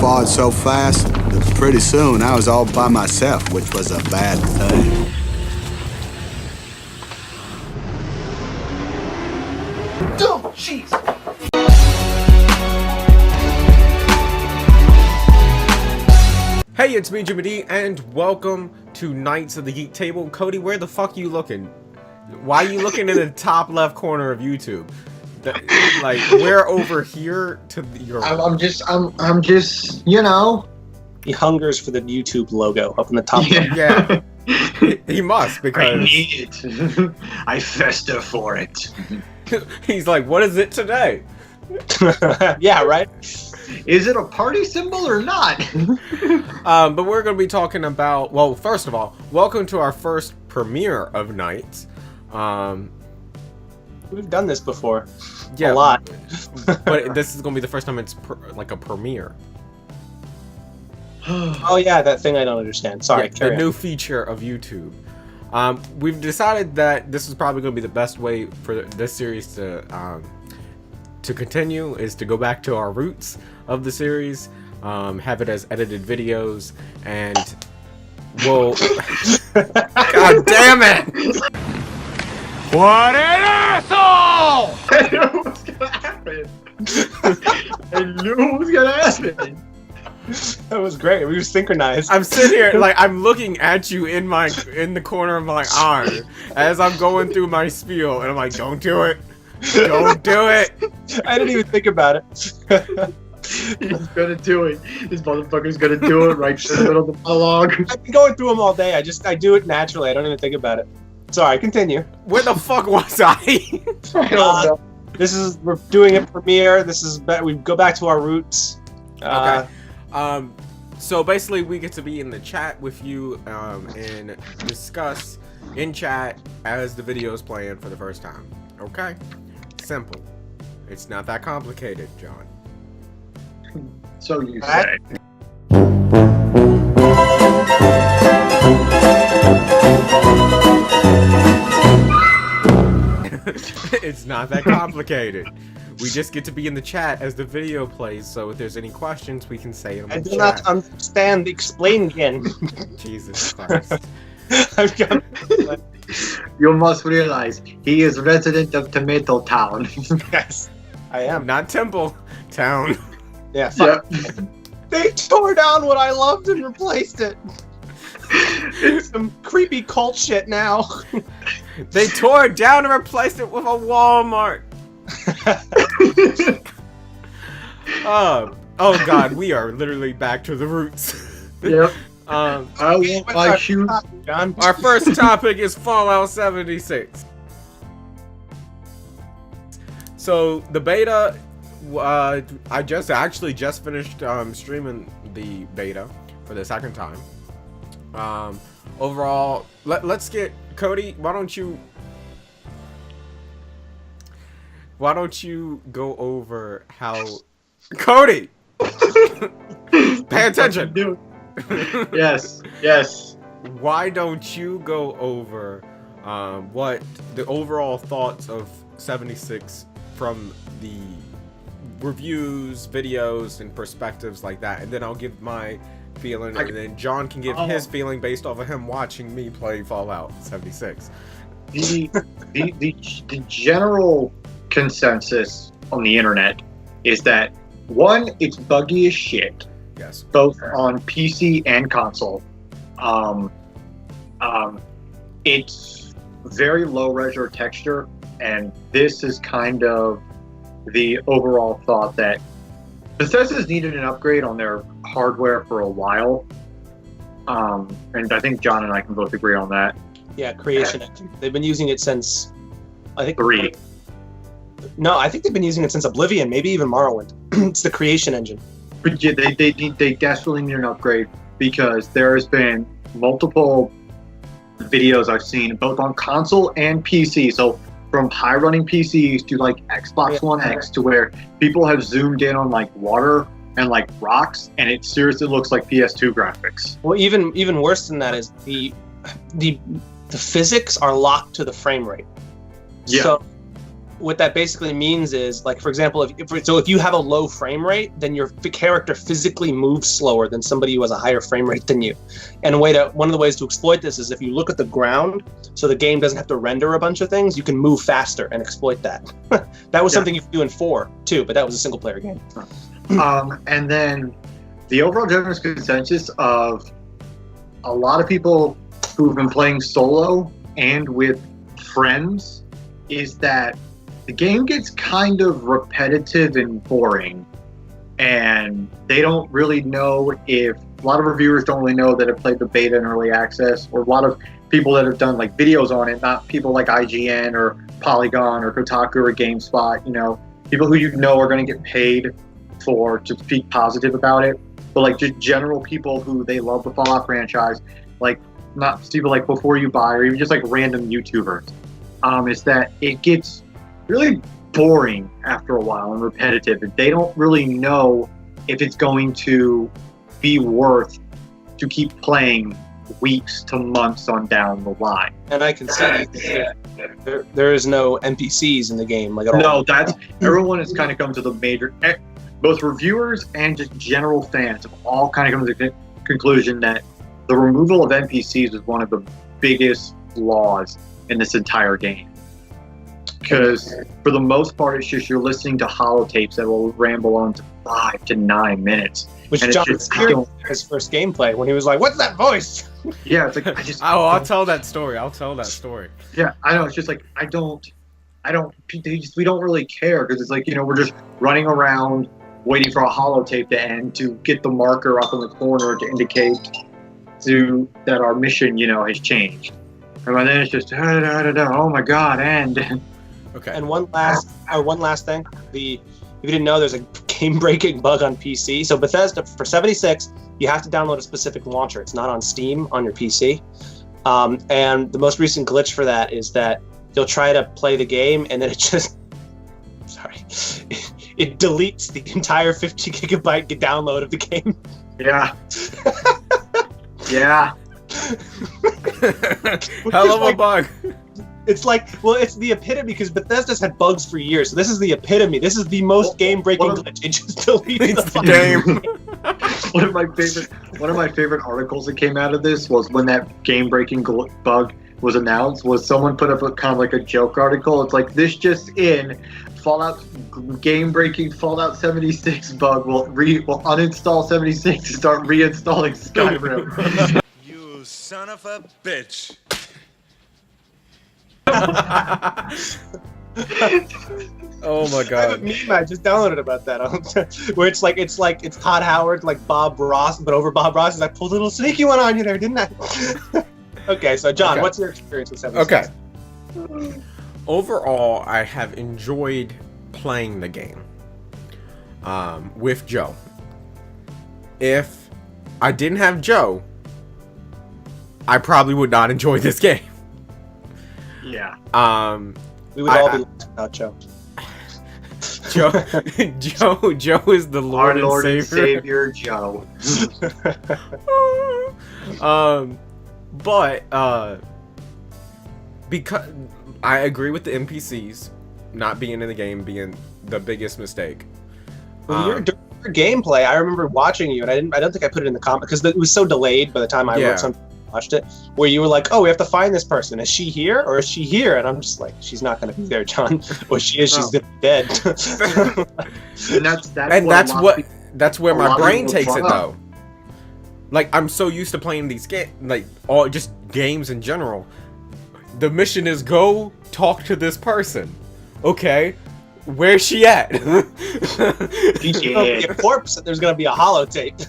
forward so fast that pretty soon I was all by myself, which was a bad thing. Oh, jeez! Hey, it's me, Jimmy D, and welcome to Knights of the Geek Table. Cody, where the fuck you looking? Why are you looking in the top left corner of YouTube? Like, we're over here to your... I'm just, you know. He hungers for the YouTube logo up in the top left. Yeah. He must, because... I need it. I fester for it. He's like, what is it today? Yeah, right? Is it a party symbol or not? But we're going to be talking about... Well, first of all, welcome to our first premiere of Knights. We've done this before. Yeah, a lot. But this is going to be the first time it's like a premiere. Oh yeah, that thing I don't understand. Sorry, Yeah, the new feature of YouTube. We've decided that this is probably going to be the best way for this series to continue, is to go back to our roots of the series, have it as edited videos, and we'll... God damn it! What an asshole! I knew it was gonna happen. I knew it was gonna happen. That was great. We were synchronized. I'm sitting here, like, I'm looking at you in the corner of my eye as I'm going through my spiel, and I'm like, don't do it. Don't do it. I didn't even think about it. He's gonna do it. This motherfucker's gonna do it right in the middle of the monologue. I've been going through them all day. I do it naturally. I don't even think about it. Sorry, continue. Where the fuck was I? I don't know. We're doing a premiere. We go back to our roots. Okay. So basically we get to be in the chat with you, and discuss in chat as the video is playing for the first time. Okay? Simple. It's not that complicated, John. So you say. It's not that complicated. We just get to be in the chat as the video plays, so if there's any questions, we can say them I in do chat. not understand. Explain again. Jesus Christ. I've got... You must realize he is resident of Tomato Town. Yes, I am. Not Temple Town. Yeah, fuck. They tore down what I loved and replaced it. It's some creepy cult shit now. They tore it down and replaced it with a Walmart. Oh god, we are literally back to the roots. Yep. I want my shoes. John? Our first topic is Fallout 76. So the beta, I actually just finished streaming the beta for the second time. Overall, let's get Cody. Why don't you go over how Cody? Pay attention. Yes. Why don't you go over what the overall thoughts of 76 from the reviews, videos, and perspectives like that, and then I'll give my feeling, and then John can give his feeling based off of him watching me play Fallout 76. The general consensus on the internet is that, one, it's buggy as shit. Yes. Both on PC and console. It's very low resolution texture, and this is kind of the overall thought that Bethesda's needed an upgrade on their hardware for a while. And I think John and I can both agree on that. Yeah, Creation Engine. They've been using it since, I think... 3. No, I think they've been using it since Oblivion, maybe even Morrowind. It's the Creation Engine. But yeah, they desperately need an upgrade, because there has been multiple videos I've seen both on console and PC. So from high running PCs to like Xbox One X, to where people have zoomed in on like water and like rocks, and it seriously looks like PS2 graphics. Well, even worse than that is the physics are locked to the frame rate. Yeah. So what that basically means is, like, for example, if you have a low frame rate, then your character physically moves slower than somebody who has a higher frame rate than you. And one of the ways to exploit this is if you look at the ground, so the game doesn't have to render a bunch of things, you can move faster and exploit that. That was something you could do in 4 too, but that was a single player game. And then the overall general consensus of a lot of people who've been playing solo and with friends is that the game gets kind of repetitive and boring, and they don't really know if a lot of reviewers don't really know that have played the beta and early access, or a lot of people that have done like videos on it, not people like IGN or Polygon or Kotaku or GameSpot, you know, people who you know are going to get paid to speak positive about it, but like just general people who they love the Fallout franchise, like not people like Before You Buy or even just like random YouTubers, is that it gets really boring after a while and repetitive, and they don't really know if it's going to be worth to keep playing weeks to months on down the line. And I can see there is no NPCs in the game, like at all. No, that's everyone has kind of come to the major, both reviewers and just general fans have all kind of come to the conclusion that the removal of NPCs is one of the biggest flaws in this entire game. Because for the most part, it's just you're listening to holotapes that will ramble on to 5 to 9 minutes. Which John experienced his first gameplay when he was like, "What's that voice?" Yeah, it's like I'll tell that story. Yeah, I know. It's just like we don't really care, because it's like, you know, we're just running around waiting for a holotape to end to get the marker up in the corner to indicate that our mission, you know, has changed. And then it's just oh my god, and Okay. And one last thing, if you didn't know, there's a game-breaking bug on PC. So Bethesda, for 76, you have to download a specific launcher. It's not on Steam on your PC. And the most recent glitch for that is that you'll try to play the game, and then it just, it deletes the entire 50 gigabyte download of the game. Yeah. Yeah. Hell of a bug. It's like, well, it's the epitome, because Bethesda's had bugs for years. So this is the epitome. This is the most game-breaking glitch. It just deletes the game. One of my favorite articles that came out of this was when that game-breaking bug was announced. Was someone put up a kind of like a joke article? It's like, this just in: Fallout game-breaking Fallout 76 bug will uninstall 76 to start reinstalling Skyrim. You son of a bitch. Oh my I have a god. meme I just downloaded about that, where it's Todd Howard, like Bob Ross, but over Bob Ross, I pulled a little sneaky one on you there, didn't I? Okay, so John, what's your experience with 76? Okay. Overall, I have enjoyed playing the game with Joe. If I didn't have Joe, I probably would not enjoy this game. Yeah. We would all be without Joe. Joe is the Lord, Our Lord and and Savior Joe. But because I agree with the NPCs not being in the game being the biggest mistake. During your gameplay, I remember watching you, and I don't think I put it in the comment because it was so delayed by the time I wrote something. Watched it, where you were like, "Oh, we have to find this person. Is she here or is she here?" And I'm just like, "She's not going to be there, John. Or she is. She's going to be dead." That's where my brain takes it though. Like, I'm so used to playing these games, like all just games in general. The mission is go talk to this person. Okay, where's she at? She's going to be a corpse, and there's going to be a holotape.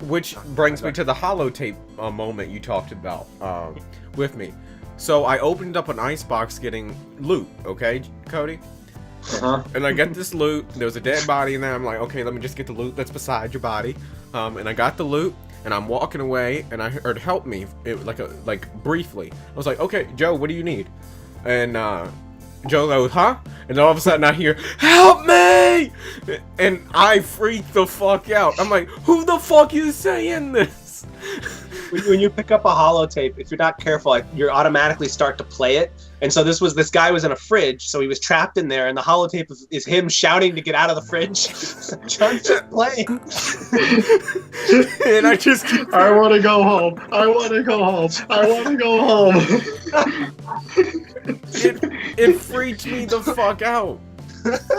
Which brings me to the holotape moment you talked about with me. So I opened up an icebox getting loot, okay, Cody? Uh-huh. And I get this loot. There was a dead body in there. I'm like, okay, let me just get the loot that's beside your body. And I got the loot, and I'm walking away, and I heard "help me," briefly. I was like, okay, Joe, what do you need? And Joe goes, huh? And then all of a sudden I hear, help me! And I freak the fuck out. I'm like, who the fuck is saying this? when you pick up a holotape, if you're not careful, like, you automatically start to play it. And so this guy was in a fridge, so he was trapped in there, and the holotape is him shouting to get out of the fridge. John's just playing. And I just keep... I want to go home. I want to go home. I want to go home. It freaked me the fuck out.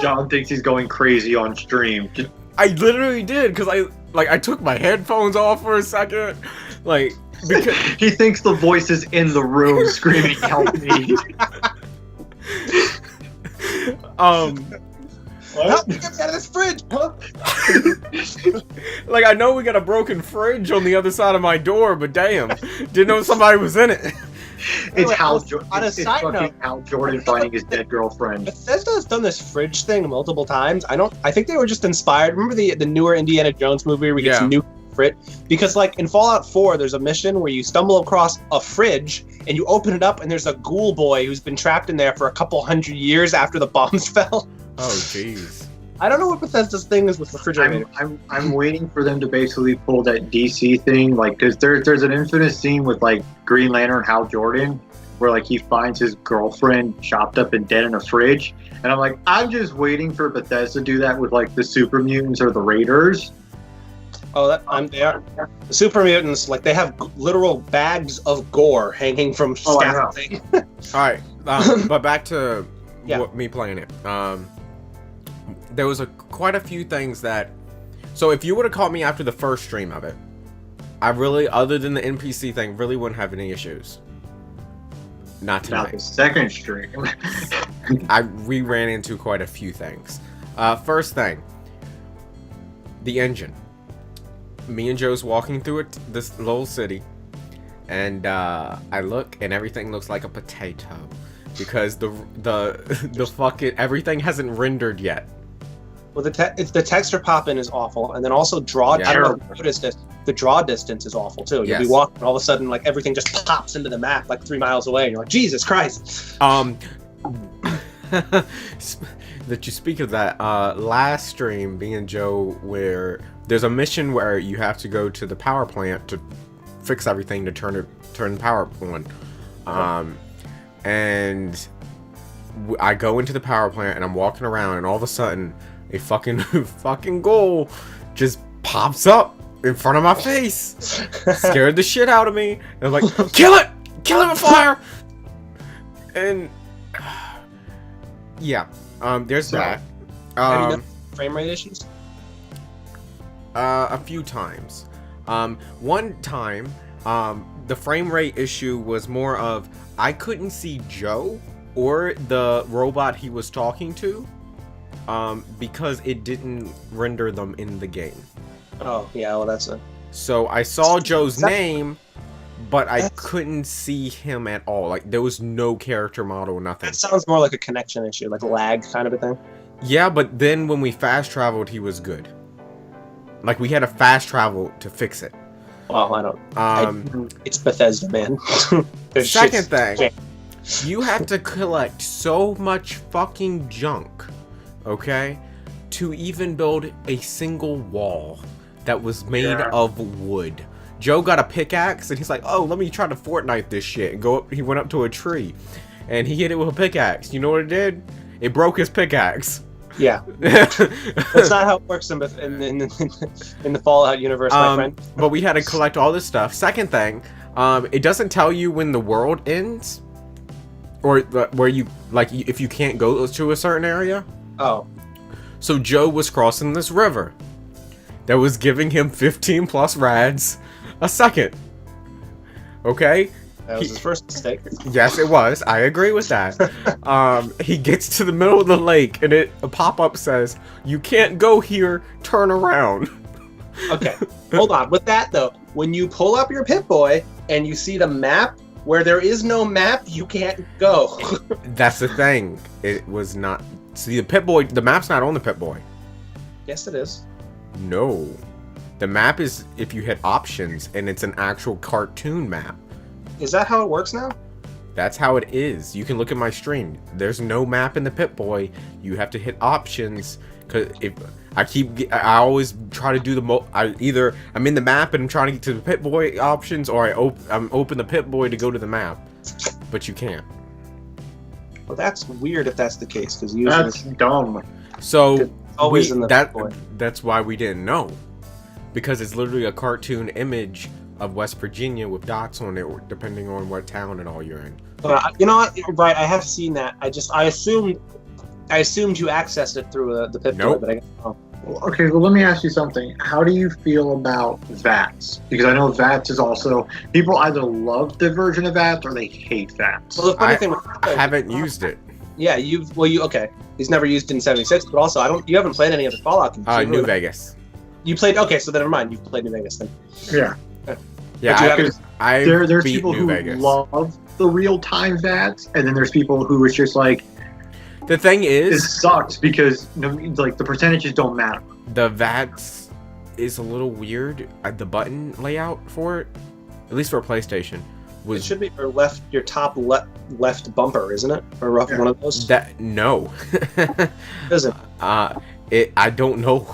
John thinks he's going crazy on stream. I literally did, because I took my headphones off for a second, like, because He thinks the voice is in the room screaming, "Help me!" Help me get me out of this fridge! Huh? like, I know we got a broken fridge on the other side of my door, but damn, didn't know somebody was in it. It's Anyway, Hal. on a It's side fucking note- Hal Jordan finding his dead girlfriend. Bethesda has done this fridge thing multiple times. I think they were just inspired. Remember the newer Indiana Jones movie where he gets Yeah. nuked fridge? Because like in Fallout 4, there's a mission where you stumble across a fridge and you open it up and there's a ghoul boy who's been trapped in there for a couple hundred years after the bombs fell. Oh, jeez. I don't know what Bethesda's thing is with refrigerators. I'm waiting for them to basically pull that DC thing, like, because there's an infamous scene with like Green Lantern Hal Jordan, where like he finds his girlfriend chopped up and dead in a fridge, and I'm like, I'm just waiting for Bethesda to do that with like the Super Mutants or the Raiders. Oh, they are. The super mutants, like they have literal bags of gore hanging from Oh, I know. scaffolding. All right, but back to Yeah. me playing it. There was quite a few things that... So if you would have caught me after the first stream of it, I really, other than the NPC thing, really wouldn't have any issues. Not Not the tonight. second stream. We ran into quite a few things. First thing, the engine. Me and Joe's walking through this little city, and I look, and everything looks like a potato because the fucking everything hasn't rendered yet. Well, the texture pop-in is awful, and then also draw. Yeah. I don't know if you noticed this. The draw distance is awful too. You'll Yes. be walking, and all of a sudden, like everything just pops into the map like 3 miles away, and you're like, Jesus Christ! That you speak of that, last stream, me and Joe, where there's a mission where you have to go to the power plant to fix everything to turn the power on. And I go into the power plant and I'm walking around, and all of a sudden a fucking ghoul just pops up in front of my face. Scared the shit out of me. And I'm like, kill it with fire. And yeah, there's that. Have you done frame rate issues? A few times. One time, the frame rate issue was more of I couldn't see Joe or the robot he was talking to, because it didn't render them in the game. Oh yeah, well that's a. So I saw Joe's name, but I couldn't see him at all. Like there was no character model, nothing. That sounds more like a connection issue, like a lag kind of a thing. Yeah, but then when we fast traveled, he was good. Like we had to fast travel to fix it. Well, I don't. It's Bethesda, man. There's Second shit- thing, you have to collect so much fucking junk, okay, to even build a single wall that was made of wood. Joe got a pickaxe and he's like, oh, let me try to Fortnite this shit, and go up. He went up to a tree and he hit it with a pickaxe. You know what it did? It broke his pickaxe. Yeah, that's not how it works in the Fallout universe, my friend. But we had to collect all this stuff. Second thing, it doesn't tell you when the world ends, or where you like if you can't go to a certain area. Oh, So Joe was crossing this river that was giving him 15 plus rads a second. Okay? that was his first mistake. Yes, it was. I agree with that. He gets to the middle of the lake and a pop-up says, you can't go here, turn around. Okay, hold on. With that though, when you pull up your Pip-Boy and you see the map, where there is no map, you can't go. That's the thing. It was not... See, the Pip-Boy, the map's not on the Pip-Boy. Yes, it is. No. The map is if you hit options, and it's an actual cartoon map. Is that how it works now? That's how it is. You can look at my stream. There's no map in the Pip-Boy. You have to hit options. Cause if I always try to do either I'm in the map and I'm trying to get to the Pip-Boy options, or I'm open the Pip-Boy to go to the map, but you can't. Well, that's weird if that's the case, because That's dumb. So always in the Pip-Boy. That's why we didn't know, because it's literally a cartoon image of West Virginia with dots on it, depending on what town and all you're in. You know what, right? I have seen that. I assumed you accessed it through the Pip-Boy, Nope. but I guess. Oh. Okay, well, let me ask you something. How do you feel about VATS? Because I know VATS is also, people either love the version of VATS or they hate VATS. Well, the funny thing I haven't used it. Yeah, okay. He's never used it in 76, but also you haven't played any of the Fallout games. New Vegas. You played, okay, so then never mind. You've played New Vegas then. Yeah. Yeah, There's beat people New who Vegas. love the real-time VATS, and then there's people who it's just like, The thing it is, sucks because like the percentages don't matter. the VATS is a little weird. The button layout for it, at least for a PlayStation, It was should be your top left bumper, isn't it? Or Yeah. one of those? that no. Is it? I don't know.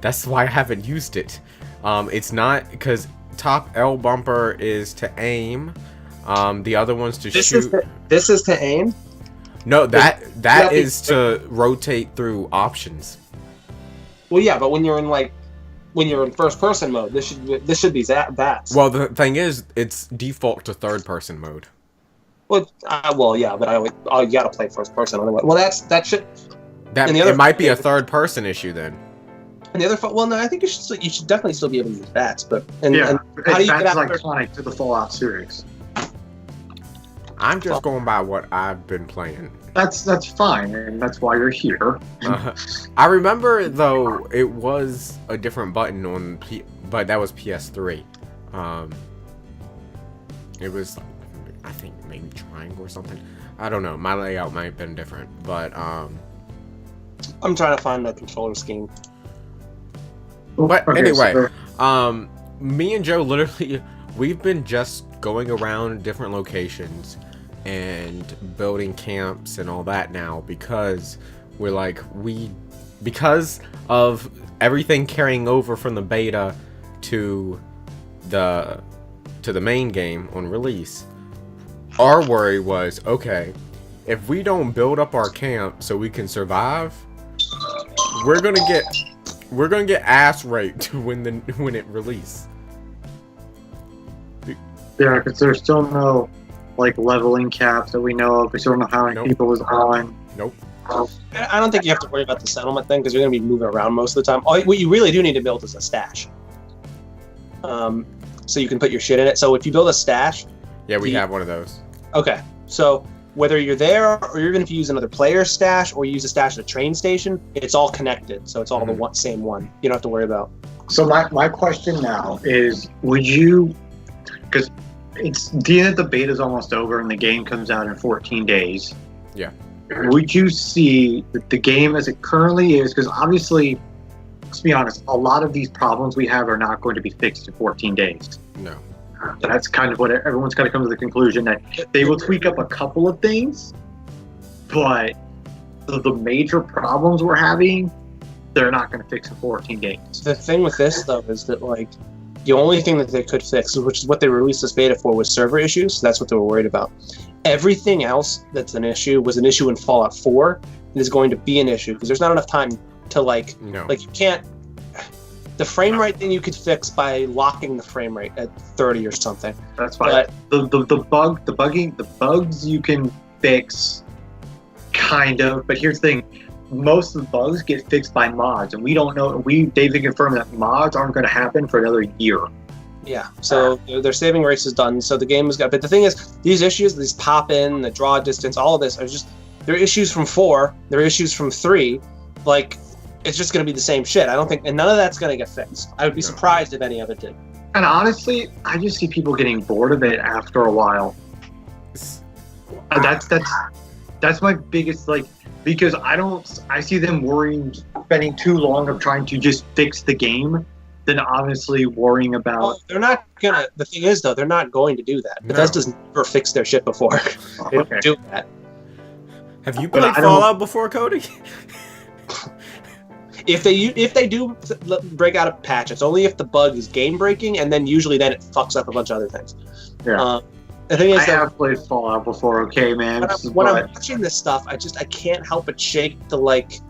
That's why I haven't used it. It's not, because top L bumper is to aim. The other one's to shoot. This is to aim? No, that Yeah, is to rotate through options. Well, yeah, but when you're in first person mode, this should be VATS. Well, the thing is, it's default to third person mode. Well, yeah, but you gotta play first person anyway. Well, that should. That And the other- it might be a third person issue then. And the other, well, no, I think you should definitely still be able to use VATS, but and how do you get VATS out is iconic to the Fallout series. I'm just going by what I've been playing. That's fine, and that's why you're here. I remember though it was a different button on but that was PS3. It was, I think, maybe triangle or something. I don't know. My layout might have been different, but I'm trying to find the controller scheme. But Okay, anyway, so me and Joe literally, we've been just going around different locations and building camps and all that now, because we're like, because of everything carrying over from the beta to the main game on release. Our worry was, okay, if we don't build up our camp so we can survive, we're gonna get ass raped when it release. yeah, because there's still no like leveling caps that we know of. We still don't know how many Nope. people is on. Nope. I don't think you have to worry about the settlement thing because you're going to be moving around most of the time. What you really do need to build is a stash. So you can put your shit in it. So if you build a stash, Yeah, we have one of those. okay. So whether you're there or even if you use another player's stash or you use a stash at a train station, it's all connected. So it's all the same one. You don't have to worry about. So my question now is, would you, because it's the beta's almost over and the game comes out in 14 days. Yeah. Would you see the game as it currently is? Because obviously, let's be honest, a lot of these problems we have are not going to be fixed in 14 days. No. That's kind of what everyone's got to come to the conclusion that they will tweak up a couple of things, but the major problems we're having, they're not going to fix in 14 days. The thing with this though is that like the only thing that they could fix, which is what they released this beta for, was server issues. That's what they were worried about. Everything else that's an issue was an issue in Fallout 4 and is going to be an issue because there's not enough time to like you can't. The frame rate thing you could fix by locking the frame rate at 30 or something. That's fine. But The bugs you can fix, kind of. But here's the thing: most of the bugs get fixed by mods, and we don't know. They've confirmed that mods aren't going to happen for another year. yeah, so their saving race is done. So the game is got. But the thing is, these issues, these pop in, the draw distance, all of this are just they're issues from 4. They're issues from 3. Like it's just going to be the same shit. I don't think, and none of that's going to get fixed. I would be surprised if any of it did. And honestly, I just see people getting bored of it after a while. That's my biggest because I see them spending too long of trying to just fix the game than honestly worrying about. Well, they're not gonna. The thing is, though, they're not going to do that. No. Bethesda's never fixed their shit before. They don't Okay. do that. Have you But played I don't- Fallout before, Cody? If they do break out a patch, it's only if the bug is game breaking, and then usually then it fucks up a bunch of other things. Yeah. The thing is, I though, have played Fallout before, okay, man. when I'm watching this stuff, I can't help but shake the like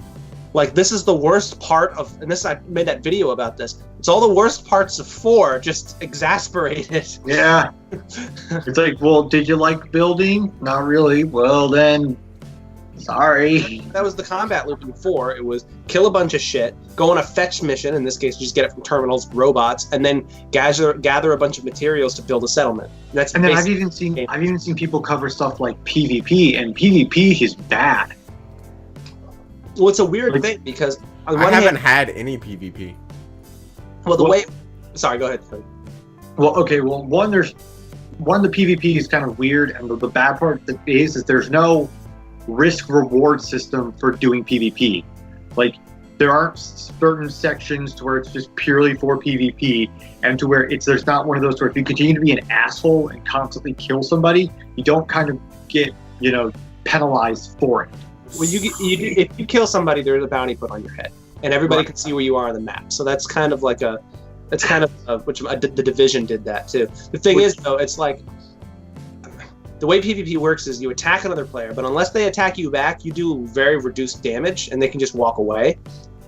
this is the worst part of, and this I made that video about this. It's all the worst parts of 4 just exasperated. Yeah. It's like, well, did you like building? Not really. Well, then, sorry. That was the combat loop in 4. It was kill a bunch of shit, go on a fetch mission, in this case just get it from terminals, robots, and then gather a bunch of materials to build a settlement. That's And then I've basically even seen people cover stuff like PvP, and PvP is bad. well, it's a weird thing because on I one haven't hand, had any PvP. well, the Well- way. Sorry, go ahead. Well, okay, well, the PvP is kind of weird, and the bad part is there's no risk-reward system for doing PvP. Like, there aren't certain sections to where it's just purely for PvP, and to where there's not one of those where if you continue to be an asshole and constantly kill somebody, you don't kind of get, penalized for it. Well, if you kill somebody, there's a bounty put on your head, and everybody Right. can see where you are on the map. So that's kind of like which the Division did that too. The thing is, though, it's like the way PvP works is you attack another player, but unless they attack you back, you do very reduced damage, and they can just walk away.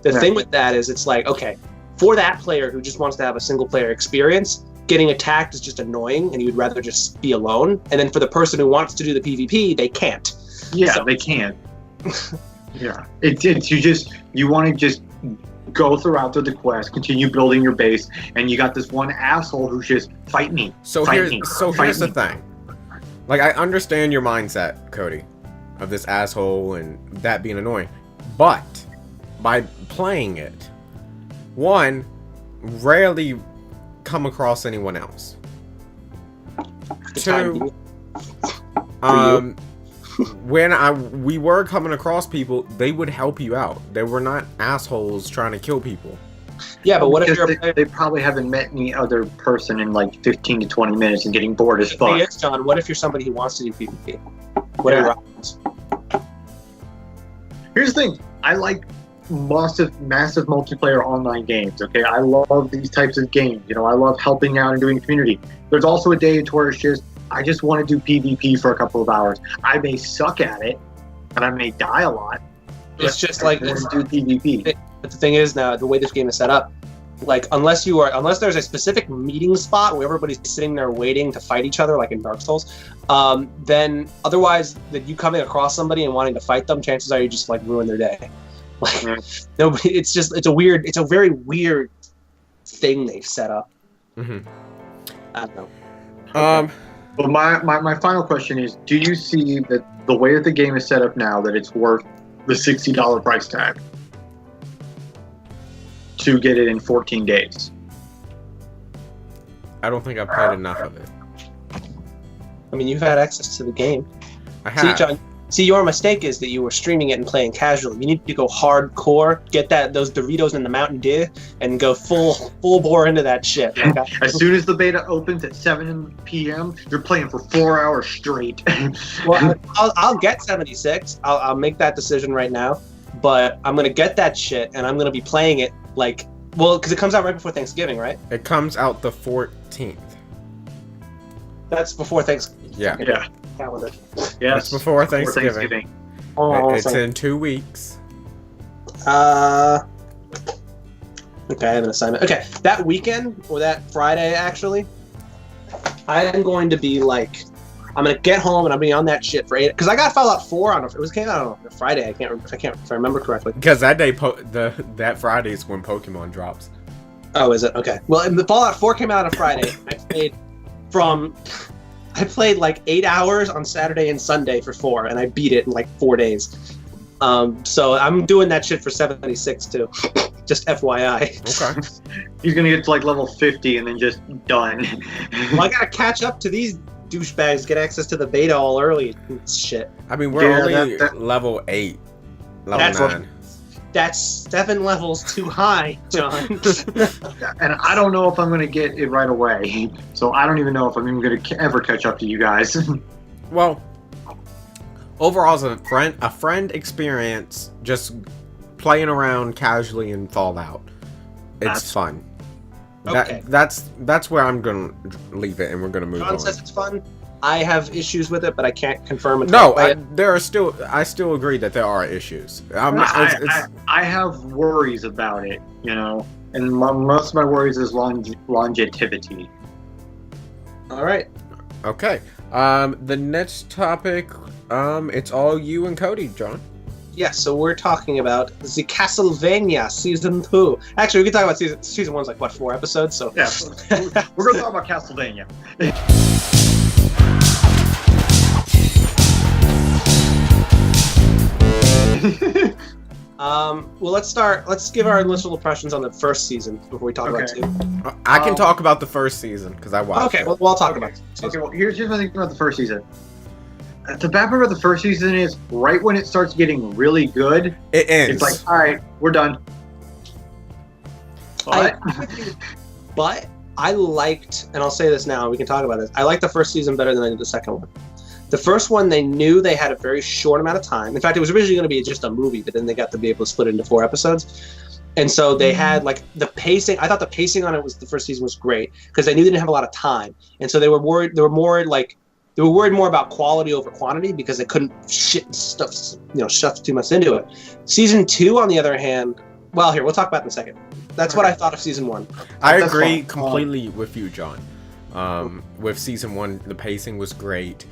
The Yeah. thing with that is, it's like, okay, for that player who just wants to have a single player experience, getting attacked is just annoying, and you'd rather just be alone. And then for the person who wants to do the PvP, they can't. Yeah, So- they can't. Yeah, you want to just go throughout the quest, continue building your base, and you got this one asshole who's just fight me. So fight here's me, so fight here's the me. thing. Like, I understand your mindset, Cody, of this asshole and that being annoying, but by playing it, one, rarely come across anyone else. The time Two, being. when we were coming across people, they would help you out. They were not assholes trying to kill people. Yeah, but what if Because you're a player? they probably haven't met any other person in like 15 to 20 minutes and getting bored as The thing fuck. is, John, what if you're somebody who wants to do PvP? What are Yeah. your options? Here's the thing. I like massive multiplayer online games, okay? I love these types of games. I love helping out and doing community. There's also a day to where it's just, I just want to do PvP for a couple of hours. I may suck at it, and I may die a lot. It's just like, let's do PvP. but the thing is now, the way this game is set up, like unless there's a specific meeting spot where everybody's sitting there waiting to fight each other, like in Dark Souls, then otherwise that you coming across somebody and wanting to fight them, chances are you just like ruin their day. Like nobody, it's a very weird thing they've set up. Mm-hmm. I don't know. But my final question is, do you see that the way that the game is set up now, that it's worth the $60 price tag to get it in 14 days? I don't think I've played enough of it. I mean, you've had access to the game. I See, have. John, your mistake is that you were streaming it and playing casually. You need to go hardcore, get those Doritos and the Mountain Dew, and go full bore into that shit. Like, As soon as the beta opens at 7 p.m., you're playing for 4 hours straight. well, I'll get 76. I'll make that decision right now. But I'm gonna get that shit, and I'm gonna be playing it because it comes out right before Thanksgiving, right? It comes out the 14th. That's before Thanksgiving. Yeah. Yeah. Calendar. Yes. It's before Thanksgiving. Oh, It's in 2 weeks. Okay, I have an assignment. Okay, that weekend, or that Friday, actually, I am going to be I'm gonna get home and I'm gonna be on that shit for 8. Because I got Fallout 4 on came out on a Friday. I can't if I remember correctly. Because that day, that Friday is when Pokemon drops. Oh, is it? Okay. Well, and the Fallout 4 came out on a Friday. I played like 8 hours on Saturday and Sunday for 4, and I beat it in like 4 days. So I'm doing that shit for 76 too. Just FYI. Okay. He's gonna get to like level 50 and then just done. Well, I gotta catch up to these douchebags, get access to the beta all early. Shit. I mean, we're Yeah, only that- level 8. Level That's 9. That's 7 levels too high, John. And I don't know if I'm going to get it right away. So I don't even know if I'm even going to ever catch up to you guys. Well, overall, as a friend experience, just playing around casually in Fallout, it's fun. Okay. That's where I'm gonna leave it, and we're gonna move on. John says it's fun. I have issues with it, but I can't confirm it. No, I still agree that there are issues. I have worries about it, and most of my worries is longevity. All right. Okay. The next topic, it's all you and Cody, John. Yeah, so we're talking about the Castlevania Season 2. Actually, we can talk about Season 1's like, 4 episodes? So yeah, we're going to talk about Castlevania. Well, let's give our initial impressions on the first season before we talk about 2. I can talk about the first season, because I watched it. Well, I'll talk about it. Okay, well, here's my thing about the first season. The bad part about the first season is right when it starts getting really good, It ends. it's like, all right, we're done. But I liked, and I'll say this now, we can talk about this. I liked the first season better than I did the second one. The first one, they knew they had a very short amount of time. In fact, it was originally going to be just a movie, but then they got to be able to split it into 4 episodes. And so they had like the pacing. I thought the pacing on it the first season was great because they knew they didn't have a lot of time, and so they were worried. They were worried more about quality over quantity because they couldn't stuff too much into it. Season 2, on the other hand, well, here we'll talk about it in a second. That's what I thought of season 1. I agree completely with you, John. With season 1, the pacing was great.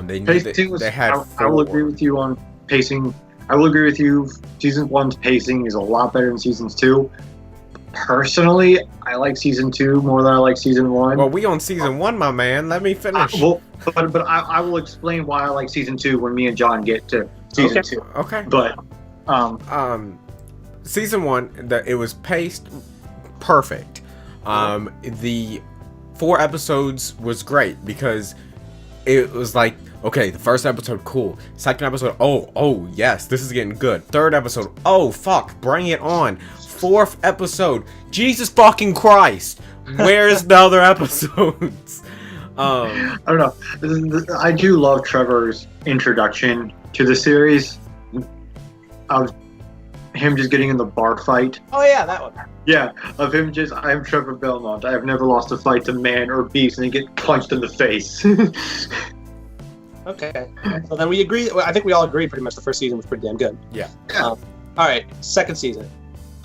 They knew they had. I will agree with you on pacing. I will agree with you. Season 1's pacing is a lot better than season 2. Personally, I like season 2 more than I like season 1. Well, we on season 1, my man. Let me finish. But I will explain why I like season 2 when me and John get to season 2. Okay. But season 1, it was paced perfect. The 4 episodes was great because it was like, okay, the first episode, cool. Second episode, oh yes, this is getting good. Third episode, oh fuck, bring it on. Fourth episode, Jesus fucking Christ, where's the other episodes? I don't know. I do love Trevor's introduction to the series. Of him just getting in the bar fight. Oh yeah, that one. Yeah, of him just, I'm Trevor Belmont. I have never lost a fight to man or beast, and he get punched in the face. Okay. So then we agree. I think we all agree pretty much the first season was pretty damn good. Yeah. All right, second season.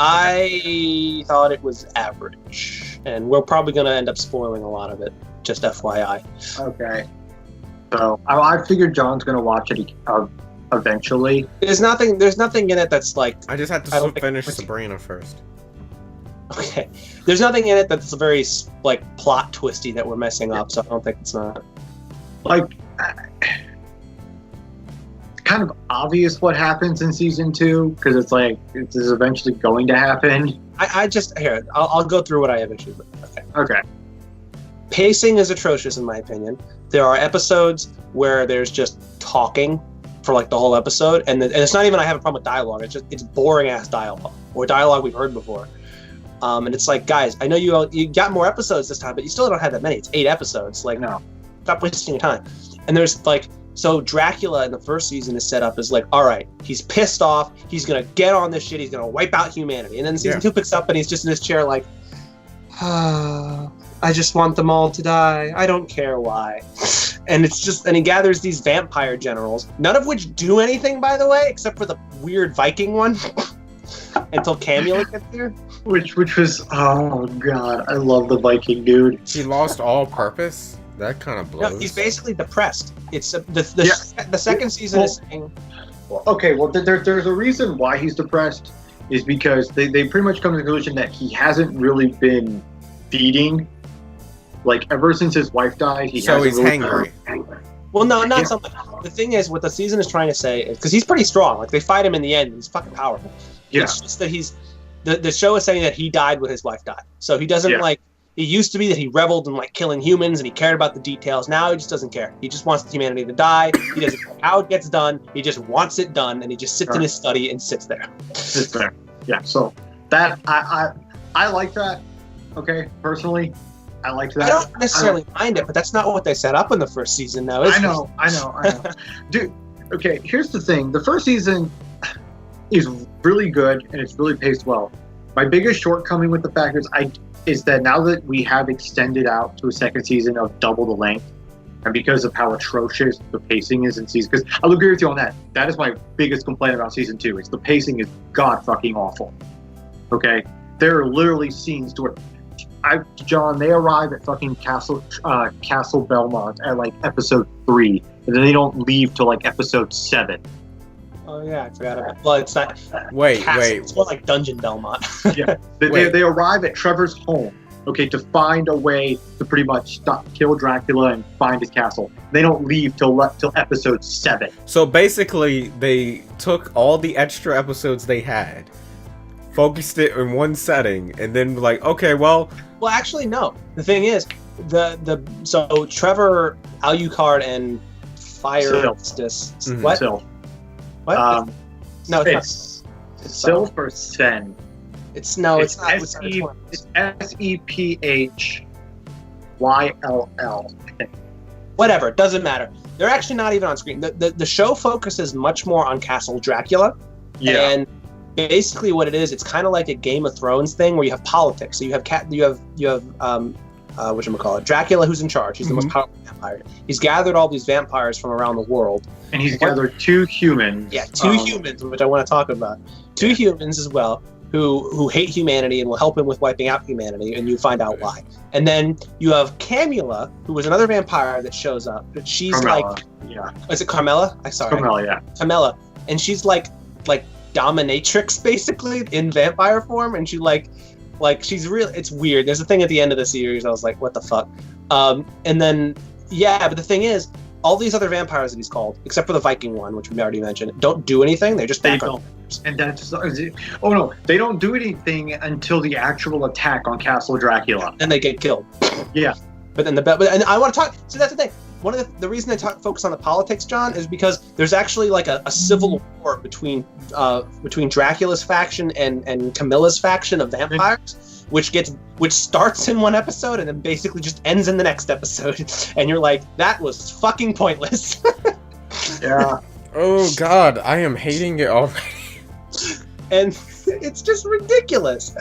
I thought it was average, and we're probably going to end up spoiling a lot of it. Just FYI. Okay. So I figured John's going to watch it eventually. There's nothing in it that's like. I just had to finish Sabrina first. Okay. There's nothing in it that's very like plot twisty that we're messing up, so I don't think it's not. Like, it's kind of obvious what happens in season 2 because it's like this is eventually going to happen. I'll go through what I have issues with. Okay. Pacing is atrocious in my opinion. There are episodes where there's just talking for like the whole episode, and it's not even I have a problem with dialogue. It's boring ass dialogue or dialogue we've heard before. And it's like, guys, I know you got more episodes this time, but you still don't have that many. It's 8 episodes. Like, no, stop wasting your time. And there's like, so Dracula in the first season is set up as like, all right, he's pissed off. He's going to get on this shit. He's going to wipe out humanity. And then season 2 picks up and he's just in his chair like, I just want them all to die. I don't care why. And it's just, and he gathers these vampire generals, none of which do anything, by the way, except for the weird Viking one. Until Camula gets there. Which was, oh god, I love the Viking dude. He lost all purpose? That kind of blows. No, he's basically depressed. It's the second season is saying. Okay, well, there's a reason why he's depressed. Is because they pretty much come to the conclusion that he hasn't really been feeding. Like, ever since his wife died, he's really hangry. Well, no, not so much. The thing is, what the season is trying to say is, because he's pretty strong. Like, they fight him in the end, and he's fucking powerful. Yeah. It's just that the show is saying that he died when his wife died. So he doesn't, It used to be that he reveled in like killing humans and he cared about the details. Now he just doesn't care. He just wants humanity to die. He doesn't care how it gets done. He just wants it done, and he just sits in his study and sits there. Sits there. Yeah. So that I like that. Okay, personally, I like that. I don't necessarily mind it, but that's not what they set up in the first season. Now, is I know. Dude. Okay. Here's the thing. The first season is really good and it's really paced well. My biggest shortcoming with the fact is that now that we have extended out to a second season of double the length, and because of how atrocious the pacing is in season, because I'll agree with you on that. That is my biggest complaint about season 2. Is the pacing is god fucking awful. Okay, there are literally scenes to where, John, they arrive at fucking Castle Belmont at like episode 3, and then they don't leave till like episode 7. Oh yeah, I forgot about. Well, it's not. Wait. It's more like Dungeon Belmont. Yeah, they arrive at Trevor's home, okay, to find a way to pretty much kill Dracula and find his castle. They don't leave till episode 7. So basically, they took all the extra episodes they had, focused it in one setting, and then like, okay, well. Well, actually, no. The thing is, so Trevor, Alucard, and Fire Justice. Mm-hmm. What? Sylph. What? No, it's Sylph or Sen. It's not. It's SEPHYLL. Whatever, it doesn't matter. They're actually not even on screen. The show focuses much more on Castle Dracula. Yeah. And basically what it is, it's kind of like a Game of Thrones thing where you have politics. So you have whatchamacallit, Dracula, who's in charge. He's the most powerful vampire. He's gathered all these vampires from around the world. And he's gathered 2 humans. Yeah, 2 humans, which I want to talk about. 2 humans as well, who hate humanity and will help him with wiping out humanity, and you find out why. And then you have Camilla, who is another vampire that shows up. But she's Carmella. Is it Carmella? Carmella, yeah. Carmella. And she's like dominatrix, basically, in vampire form, and she she's real. It's weird. There's a thing at the end of the series. I was like, what the fuck? And then but the thing is, all these other vampires that he's called, except for the Viking one, which we already mentioned, don't do anything. They're just background. And that's they don't do anything until the actual attack on Castle Dracula. Then they get killed. Yeah. But then and I want to talk. So that's the thing. One of the reason I focus on the politics, John, is because there's actually like a civil war between Dracula's faction and Camilla's faction of vampires, which starts in one episode and then basically just ends in the next episode, and you're like, that was fucking pointless. Yeah. Oh God, I am hating it already. And it's just ridiculous.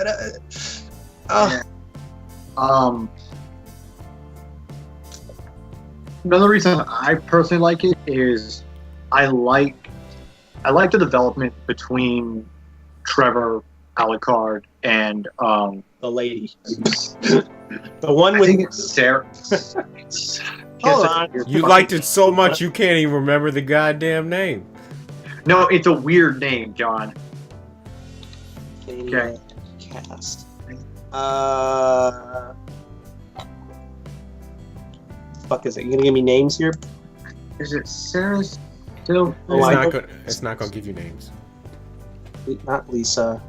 Another reason I personally like it is I like the development between Trevor, Alucard, and the lady, the one with. I think it's Sarah. Hold on. You liked it so much you can't even remember the goddamn name. No, it's a weird name, John. Okay. Cast. Fuck is it? You gonna give me names here? Is it Sarah still? It's not gonna give you names. Not Lisa.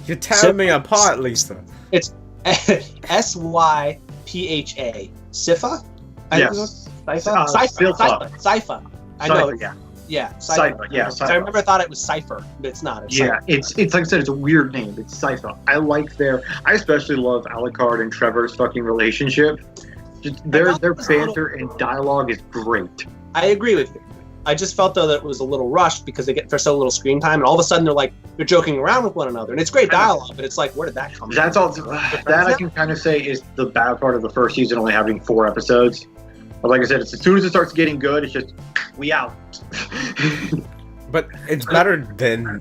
You're tearing me apart, Lisa. It's Sypha. Sypha? Yes. Sypha. I know. Yeah. Yeah. Cypher. Yeah. So I remember I thought it was Cypher, but it's not. It's yeah. Cypher. It's like I said. It's a weird name. It's Cypher. I especially love Alucard and Trevor's fucking relationship. Just their banter and dialogue is great. I agree with you. I just felt though that it was a little rushed because they get for so little screen time, and all of a sudden they're joking around with one another, and it's great dialogue, but it's like, where did that come from? That's all. That I can kind of say is the bad part of the first season, only having 4 episodes. But like I said, as soon as it starts getting good, it's just we out. But it's better than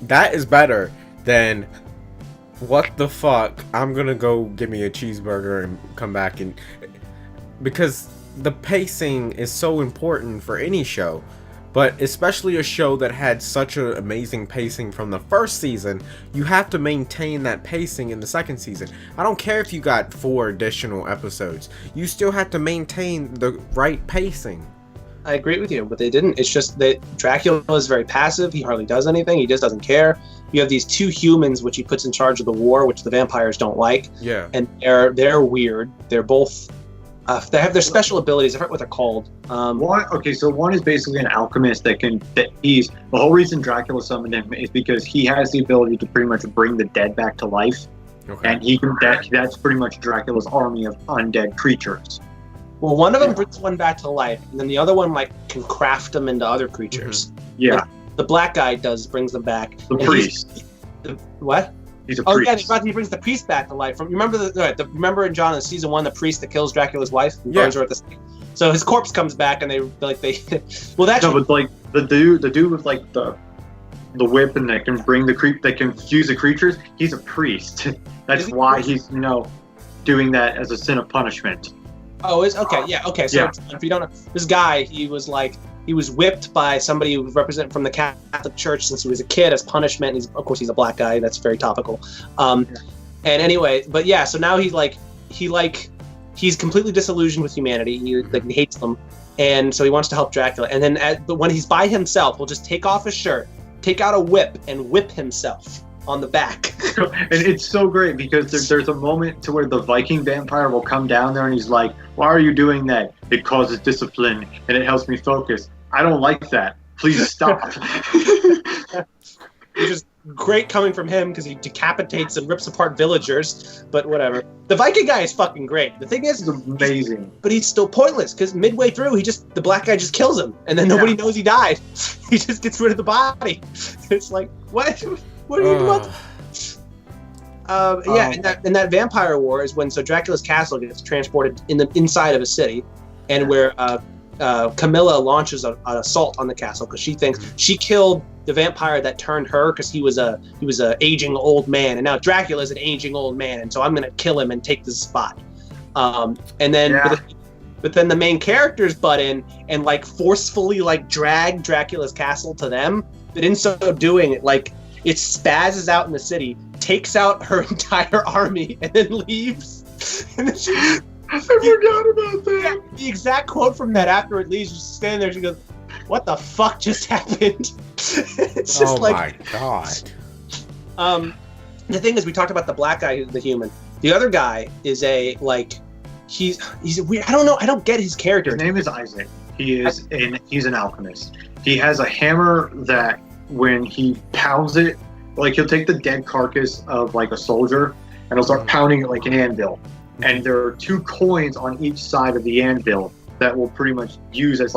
that is better than what the fuck? I'm gonna go get me a cheeseburger and come back because the pacing is so important for any show, but especially a show that had such an amazing pacing from the first season. You have to maintain that pacing in the second season. I don't care if you got 4 additional episodes, you still have to maintain the right pacing. I agree with you, but they didn't. It's just that Dracula is very passive. He hardly does anything. He just doesn't care. You have these two humans, which he puts in charge of the war, which the vampires don't like. Yeah. And they're weird. They're both. They have their special abilities. I forget what they're called. One is basically an alchemist the whole reason Dracula summoned him is because he has the ability to pretty much bring the dead back to life. Okay. And that's pretty much Dracula's army of undead creatures. Well, one of them brings one back to life, and then the other one can craft them into other creatures. Yeah. Like, the black guy brings them back. The priest. What? He's a Oh priest. yeah, he brings the priest back to life. Remember in John in season 1, the priest that kills Dracula's wife and burns her at the stake. So his corpse comes back, and they. Well, that's No, but like the dude with like the whip and that can bring that can fuse the creatures. He's a priest. That's why he's doing that as a sin of punishment. Oh, okay, yeah, okay. So if you don't know, this guy, he was whipped by somebody who was represented from the Catholic Church since he was a kid as punishment. Of course, he's a black guy. That's very topical. And anyway, but yeah, so now he's completely disillusioned with humanity. He hates them, and so he wants to help Dracula. And then, but when he's by himself, he'll just take off his shirt, take out a whip, and whip himself on the back. And it's so great because there's a moment to where the Viking vampire will come down there and he's like, "Why are you doing that? It causes discipline and it helps me focus. I don't like that. Please stop." Which is great coming from him because he decapitates and rips apart villagers, but whatever. The Viking guy is fucking great. The thing is, It's amazing. but he's still pointless because midway through, the black guy just kills him, and then nobody knows he died. He just gets rid of the body. It's like, what? What are you doing? And that vampire war is when Dracula's castle gets transported inside of a city, and where Camilla launches an assault on the castle because she thinks she killed the vampire that turned her because he was a aging old man, and now Dracula's an aging old man, and so I'm gonna kill him and take this spot. But then the main characters butt in and forcefully drag Dracula's castle to them, but in so doing it spazzes out in the city, takes out her entire army, and then leaves. And then I forgot about that. Yeah, the exact quote from that after it leaves, she's standing there, she goes, "What the fuck just happened?" It's just my god. The thing is, we talked about the black guy who's the human. The other guy is he's weird. I don't know. I don't get his character. His name is Isaac. He's an alchemist. He has a hammer that when he pounds it, he'll take the dead carcass of a soldier and he'll start pounding it like an anvil. And there are 2 coins on each side of the anvil that will pretty much use as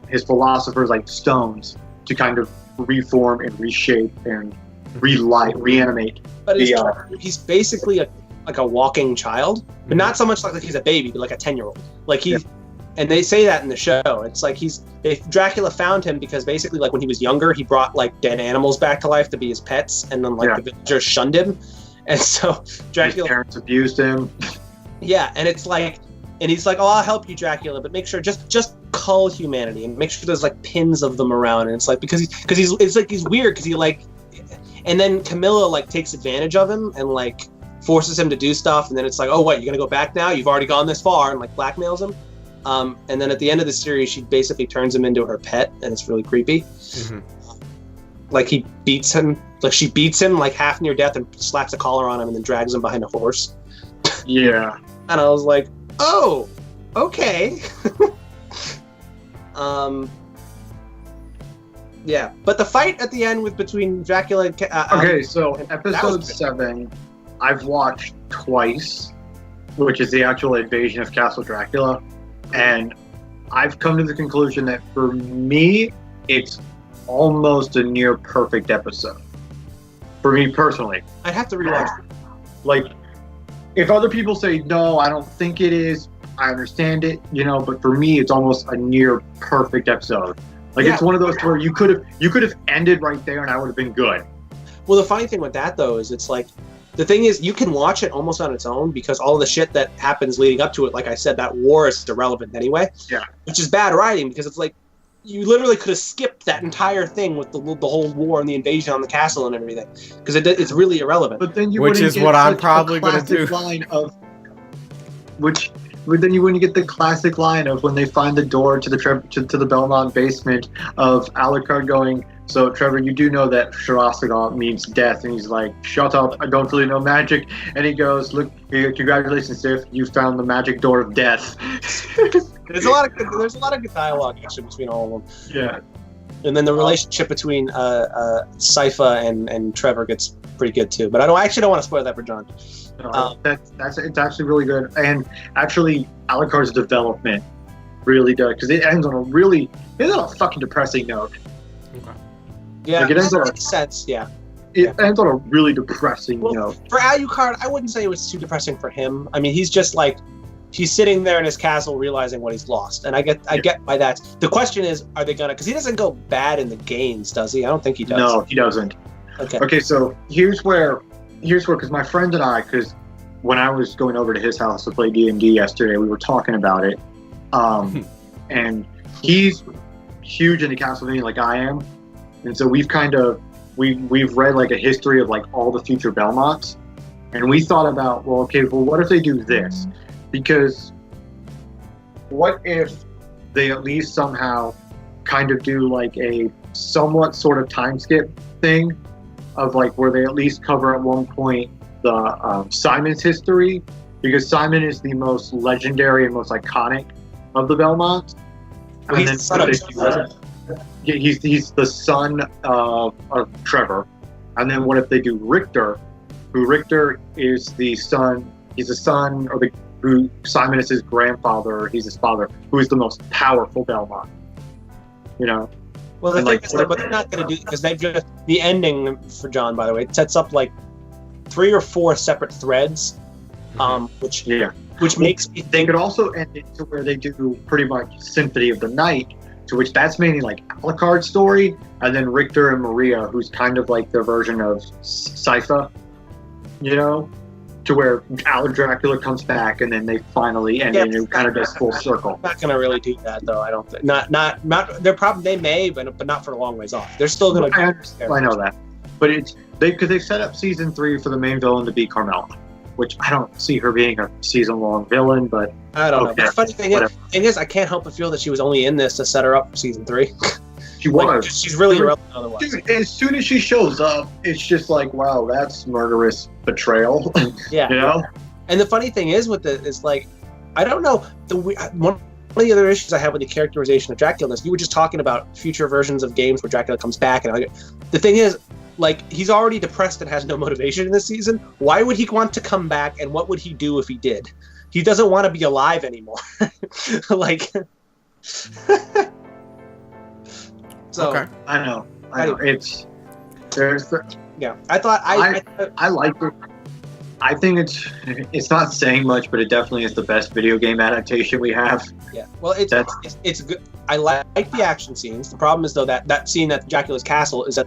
his philosopher's stones to kind of reform and reshape and reanimate. But he's basically a walking child, but not so much like he's a baby, but like a 10-year-old. And they say that in the show. It's Dracula found him because basically when he was younger, he brought dead animals back to life to be his pets, and then the villagers shunned him, and so Dracula. His parents abused him. Yeah, and it's and he's "Oh, I'll help you, Dracula, but make sure just cull humanity and make sure there's pins of them around." And it's because he's weird because he and then Camilla takes advantage of him and forces him to do stuff, and then it's "Oh, what, you're gonna go back now? You've already gone this far," and blackmails him. And then at the end of the series, she basically turns him into her pet, and it's really creepy. He beats him, she beats him half near death and slaps a collar on him and then drags him behind a horse. Yeah. And I was like, oh, okay. Yeah, but the fight at the end between Dracula and so episode 7, I've watched twice, which is the actual invasion of Castle Dracula, and I've come to the conclusion that for me, it's almost a near perfect episode. For me personally, I'd have to rewatch it. If other people say no, I don't think it is. I understand it, but for me, it's almost a near perfect episode. It's one of those where you could have ended right there, and I would have been good. Well, the funny thing with that though is the thing is you can watch it almost on its own because all the shit that happens leading up to it, like I said, that war is irrelevant anyway. Yeah. Which is bad writing because it's you literally could have skipped that entire thing with the whole war and the invasion on the castle and everything because it's really irrelevant. But then which is what I'm probably going to do. Line of which But then when you get the classic line of when they find the door to the Belmont basement of Alucard going, "So Trevor, you do know that Sharasagal means death," and he's like, "Shut up! I don't really know magic." And he goes, "Look, congratulations, Sif, you found the magic door of death." There's a lot of good dialogue actually between all of them. Yeah. And then the relationship between Sypha and Trevor gets pretty good too. But I actually don't want to spoil that for John. No, it's actually really good, and actually Alucard's development really does, because it ends on a fucking depressing note. Okay. Yeah, like, it ends that on makes sense. Yeah. It ends on a really depressing note. For Alucard, I wouldn't say it was too depressing for him. I mean, he's just like he's sitting there in his castle realizing what he's lost, and I get by that. The question is, are they gonna? Because he doesn't go bad in the games, does he? I don't think he does. No, he doesn't. Okay, so here's where, because my friend and I, because when I was going over to his house to play D&D yesterday, we were talking about it, and he's huge into Castlevania like I am, and so we've read like a history of like all the future Belmonts, and we thought about, well, what if they do this? Because what if they at least somehow kind of do like a somewhat sort of time skip thing of like where they at least cover at one point the Simon's history, because Simon is the most legendary and most iconic of the Belmonts. Well, he's the son of he's the son of Trevor. And then what if they do Richter, who Richter is the son, who Simon is his grandfather, he's his father, who is the most powerful Belmont. You know? Well, the thing is, but they're not going to do, because the ending for John, by the way, it sets up like 3 or 4 separate threads, which makes me think. They could also end it to where they do pretty much Symphony of the Night, to which that's mainly like Alucard's story, and then Richter and Maria, who's kind of like their version of Sypha, you know, to where Dracula comes back, and then they finally end it, and it kind of does full circle. I'm not gonna really do that though. I don't think. Not. They may, but not for a long ways off. They're still gonna. I know that, but because they set up season 3 for the main villain to be Carmela, which I don't see her being a season-long villain, but I don't know. But the funny thing is, I can't help but feel that she was only in this to set her up for season 3. She was. She's really irrelevant otherwise. Dude, as soon as she shows up, it's just like, wow, that's murderous betrayal. Yeah. You know? And the funny thing is with it is like, I don't know, one of the other issues I have with the characterization of Dracula is you were just talking about future versions of games where Dracula comes back, and the thing is, like, he's already depressed and has no motivation in this season. Why would he want to come back, and what would he do if he did? He doesn't want to be alive anymore. Like, so okay. I know. It's yeah. I like it. I think it's not saying much, but it definitely is the best video game adaptation we have. Yeah. Well, it's good. I like the action scenes. The problem is though that scene at Dracula's castle is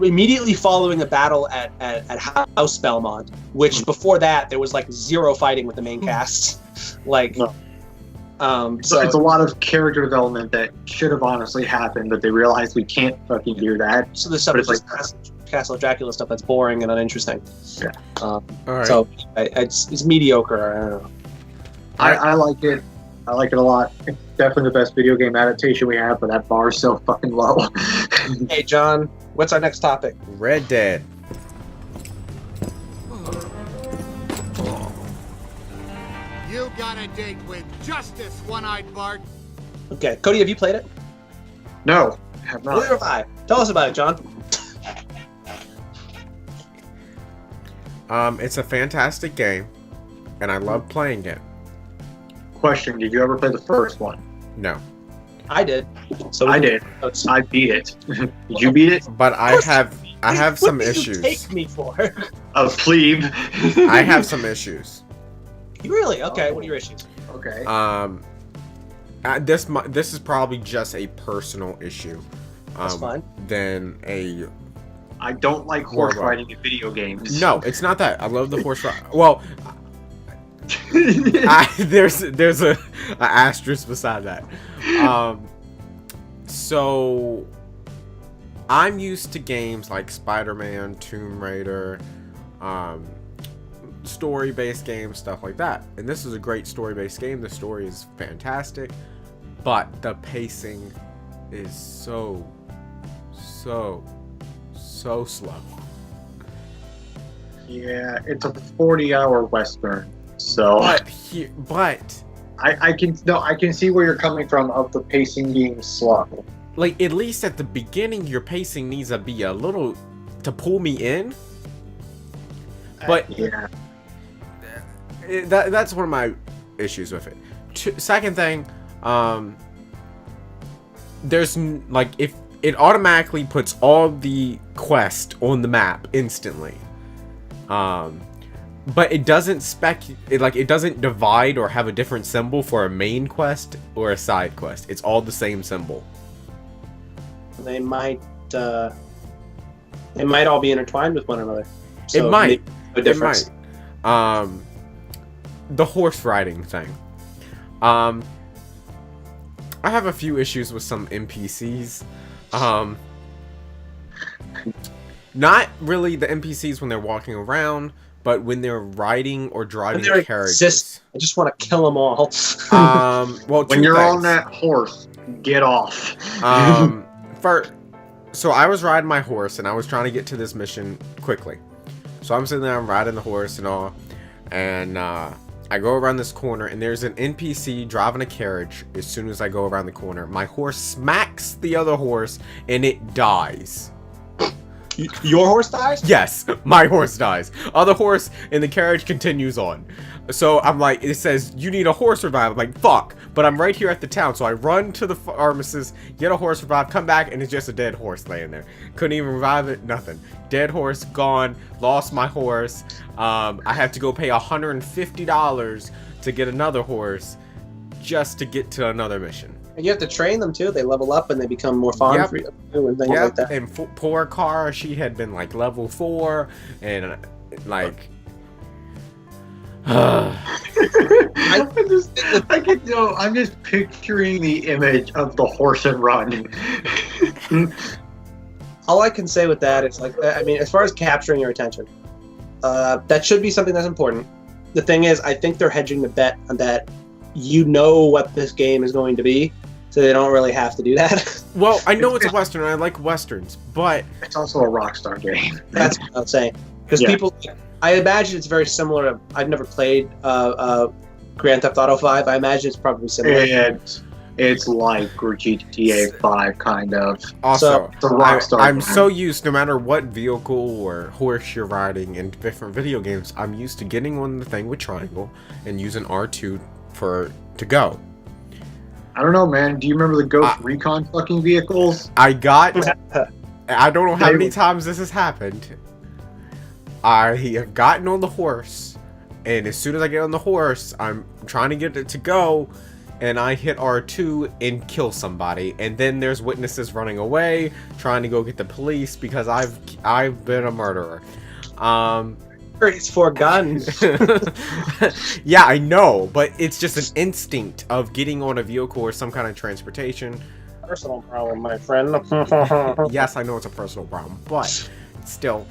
immediately following the battle at House Belmont, which before that there was like 0 fighting with the main cast. Like, no. So it's a lot of character development that should have honestly happened, but they realized we can't fucking do that. So the stuff is like Castle Dracula stuff that's boring and uninteresting. Yeah. All right. So it's mediocre. I don't know. I like it. I like it a lot. It's definitely the best video game adaptation we have, but that bar is so fucking low. Hey, John, what's our next topic? Red Dead. You got a date with justice, One-Eyed Bart. Okay, Cody, have you played it? No, I have not. Neither have I. Tell us about it, John. It's a fantastic game, and I love playing it. Question: did you ever play the first one? No. I did. So I did. I beat it. Did you beat it? But I have some issues. What did you take me for? A plebe. I have some issues. You really? Okay. What are your issues? Okay. This is probably just a personal issue. That's fine. Than a. I don't like horse riding in video games. No, it's not that. I love the horse ride. Well, there's a asterisk beside that. So I'm used to games like Spider-Man, Tomb Raider, story-based games, stuff like that. And this is a great story-based game. The story is fantastic, but the pacing is so slow. Yeah, it's a 40-hour Western. So But I can see where you're coming from of the pacing being slow. like, at least at the beginning, your pacing needs to be a little to pull me in. But Yeah. that's one of my issues with it. Second thing, there's like, if it automatically puts all the quest on the map instantly, but it doesn't it doesn't divide or have a different symbol for a main quest or a side quest. It's all the same symbol. They might all be intertwined with one another. So It might. no difference. It might. The horse riding thing. I have a few issues with some NPCs. Not really the NPCs when they're walking around, but when they're riding or driving When they're carriages. I just want to kill them all. Well, When two you're things. on that horse, get off. So I was riding my horse and I was trying to get to this mission quickly. So I'm sitting there, I'm riding the horse and all, and I go around this corner and there's an NPC driving a carriage. As soon as I go around the corner, my horse smacks the other horse and it dies. Your horse dies? Yes, my horse dies. Other horse and the carriage continues on. So I'm like, it says you need a horse revive. I'm like, fuck. But I'm right here at the town, so I run to the pharmacist, get a horse revive, come back, and it's just a dead horse laying there. Couldn't even revive it, nothing. Dead horse, gone, lost my horse. I have to go pay $150 to get another horse just to get to another mission. And you have to train them too. They level up and they become more fond for you and things like that. And poor Cara, she had been like level 4, and like. I'm just picturing the image of the horse and run. All I can say with that is, like, I mean, as far as capturing your attention, that should be something that's important. The thing is, I think they're hedging the bet on that you know what this game is going to be, so they don't really have to do that. Well, I know it's a Western, and I like Westerns, but It's also a Rockstar game. That's what I'm saying. Because people, I imagine it's very similar to, I've never played Grand Theft Auto 5. I imagine it's probably similar. It's like GTA 5 kind of. also, The Rockstar I'm game. so used, no matter what vehicle or horse you're riding in different video games, I'm used to getting on the thing with triangle and using R2 to go. I don't know, man. Do you remember the Ghost Recon fucking vehicles? I don't know how many times this has happened. I have gotten on the horse, and as soon as I get on the horse, I'm trying to get it to go, and I hit R2 and kill somebody, and then there's witnesses running away, trying to go get the police because I've been a murderer. It's for guns. Yeah, I know, but it's just an instinct of getting on a vehicle or some kind of transportation. Personal problem, my friend. Yes, I know it's a personal problem, but still,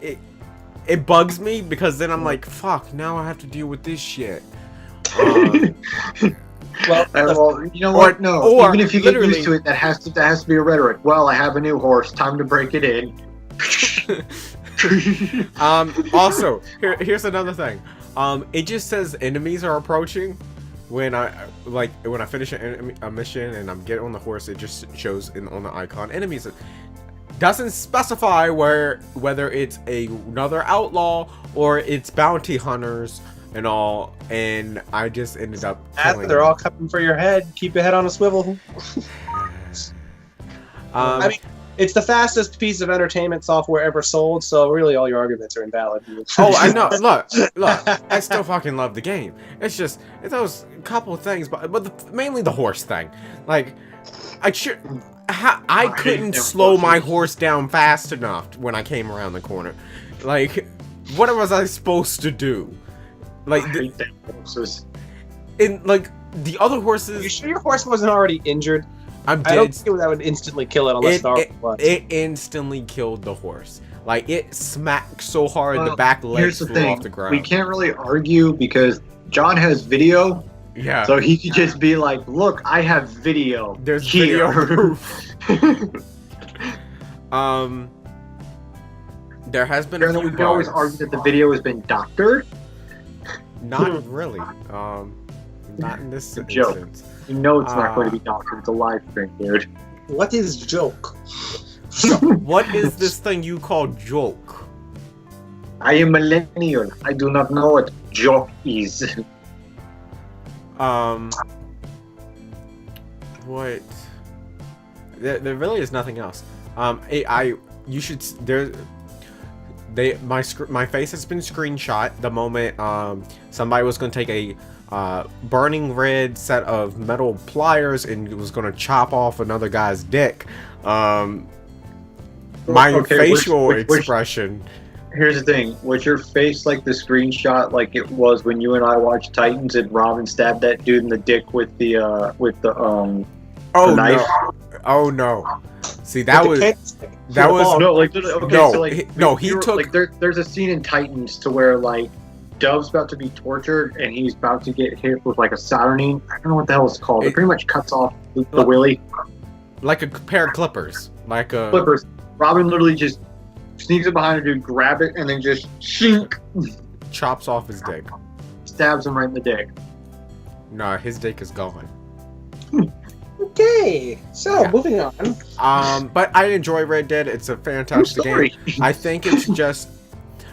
it bugs me because then I'm like, fuck, now I have to deal with this shit. Well, you know what? No, or even if you get literally- used to it, that has to be a rhetoric. Well, I have a new horse. Time to break it in. Also, here's another thing. It just says enemies are approaching when I finish a mission and I'm getting on the horse. It just shows on the icon enemies. It doesn't specify whether it's another outlaw or it's bounty hunters and all. And I just ended up killing They're them. all coming for your head. Keep your head on a swivel. I mean, it's the fastest piece of entertainment software ever sold, so really all your arguments are invalid. Oh, I know. Look, I still fucking love the game. It's just those couple of things, but mainly the horse thing. Like, I couldn't slow my horse down fast enough when I came around the corner. Like, what was I supposed to do? Like, I hate them horses. the other horses. You sure your horse wasn't already injured? I'm I don't dead. think that would instantly kill it unless Star Wars. It instantly killed the horse. Like, it smacked so hard the Well, back Here's legs the flew thing. off the ground. We can't really argue because John has video, Yeah. so he could just be like, "Look, I have video. There's here." video proof. There has been a Apparently, few we can always bugs. argue that the video has been doctored. Not really. Not in this joke. instance. You know it's not going to be doctored. It's a live stream, dude. What is joke? What is this thing you call joke? I am millennial. I do not know what joke is. What? There really is nothing else. You should my face has been screenshot the moment somebody was going to take a burning red set of metal pliers and was going to chop off another guy's dick. My facial expression. Here's the thing. Was your face like the screenshot like it was when you and I watched Titans and Robin stabbed that dude in the dick with the Oh knife? no! Oh no! See, that was no, like okay, No, so like he took- like there's a scene in Titans to where like Dove's about to be tortured and he's about to get hit with like a soldering. I don't know what the hell it's called. It pretty much cuts off the willy. like a pair of clippers, like a Clippers. Robin literally just sneaks up behind a dude, grab it, and then just shink, chops off his dick. stabs him right in the dick. No, his dick is gone. Okay, so Yeah. moving on. But I enjoy Red Dead. It's a fantastic game. I think it's just.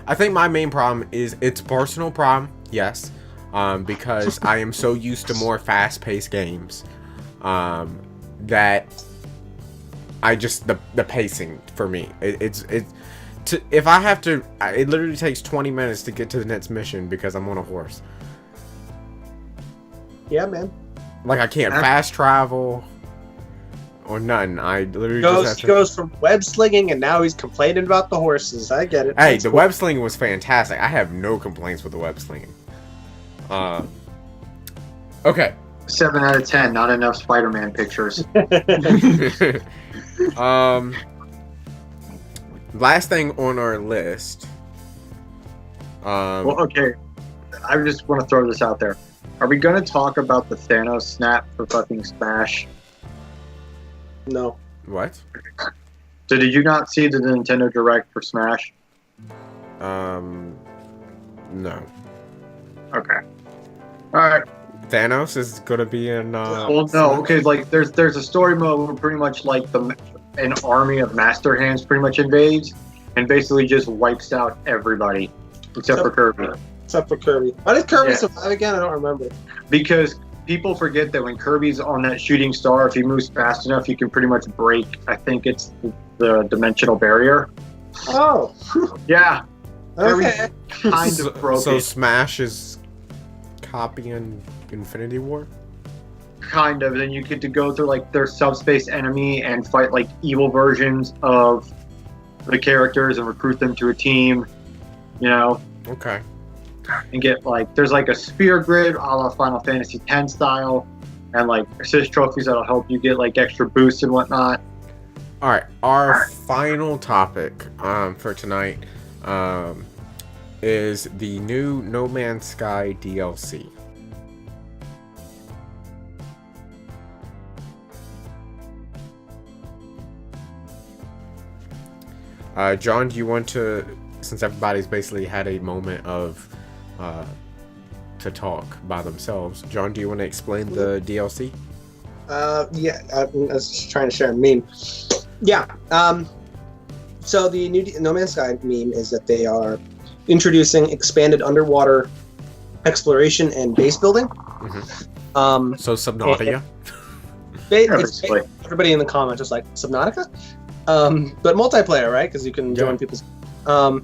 I think my main problem is its personal problem. Yes, because I am so used to more fast-paced games, that I just the pacing for me. If I have to, it literally takes 20 minutes to get to the next mission because I'm on a horse. Yeah, man. Like I can't fast travel or nothing. I literally just have He to. goes from web slinging and now he's complaining about the horses. I get it. Hey, That's the cool. web slinging was fantastic. I have no complaints with the web slinging. Okay. 7 out of 10. Not enough Spider-Man pictures. Last thing on our list. Well, okay. I just want to throw this out there. Are we going to talk about the Thanos snap for fucking Smash? No. What? So did you not see the Nintendo Direct for Smash? No. Okay. Alright. Thanos is gonna be in. Well, no, okay, like, there's a story mode where pretty much, like, an army of Master Hands pretty much invades and basically just wipes out everybody except for Kirby. Except for Kirby. Why did Kirby Yeah. survive again? I don't remember. Because people forget that when Kirby's on that shooting star, if he moves fast enough, you can pretty much break, I think it's the dimensional barrier. Oh. Yeah, Okay. kind of broke so it. Smash is copying Infinity War. Kind of. Then you get to go through like their subspace enemy and fight like evil versions of the characters and recruit them to a team, you know, Okay. and get like there's like a spear grid a la Final Fantasy X style, and like assist trophies that'll help you get like extra boosts and whatnot. All right. Our final topic for tonight is the new No Man's Sky DLC. John, do you want to, since everybody's basically had a moment of to talk by themselves, John, do you want to explain the DLC? Yeah, I was just trying to share a meme. Yeah. So the new No Man's Sky meme is that they are introducing expanded underwater exploration and base building. So Subnautica. Basically. Everybody in the comments is like Subnautica, but multiplayer, right? Because you can join people's. And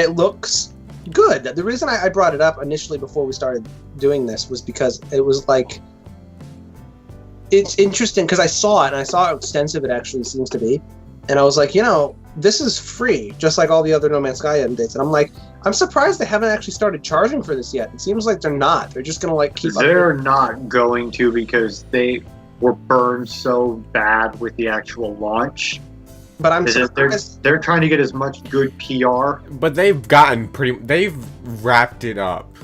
it looks good. The reason I brought it up initially before we started doing this was because it was like, it's interesting because I saw it and I saw how extensive it actually seems to be, and I was like, you know, this is free, just like all the other No Man's Sky updates. And I'm like, I'm surprised they haven't actually started charging for this yet. It seems like they're not. They're just gonna like keep. They're not going to because were burned so bad with the actual launch. But I'm They're trying to get as much good PR. But they've wrapped it up.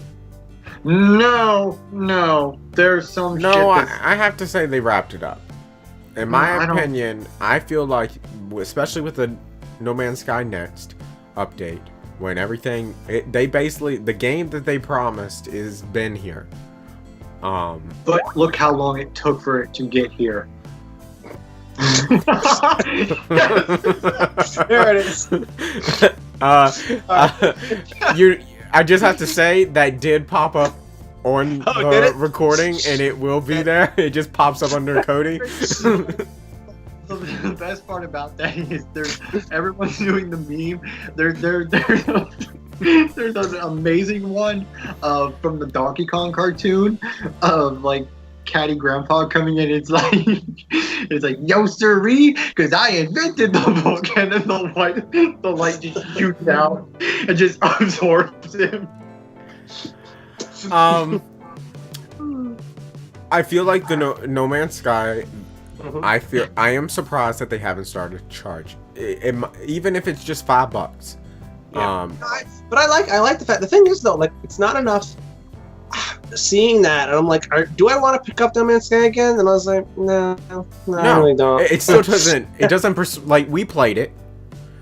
No, there's some shit I have to say they wrapped it up. In my don't- opinion, I feel like, especially with the No Man's Sky Next update, when everything, they basically, the game that they promised is been here. But look how long it took for it to get here. There it is. I just have to say that did pop up on the recording, and it will be there. It just pops up under Cody. The best part about that is everyone's doing the meme. There's an amazing one from the Donkey Kong cartoon of like catty grandpa coming in. It's like yo sirree, because I invented the book, and then the light just shoots out and just absorbs him. I feel like the No Man's Sky. I am surprised that they haven't started to charge, even if it's just $5. Yeah. But I like the fact. The thing is though, like it's not enough. Seeing that, and I'm like, do I want to pick up No Man's Sky again? And I was like, no, I really don't. It still doesn't. It doesn't. Like we played it,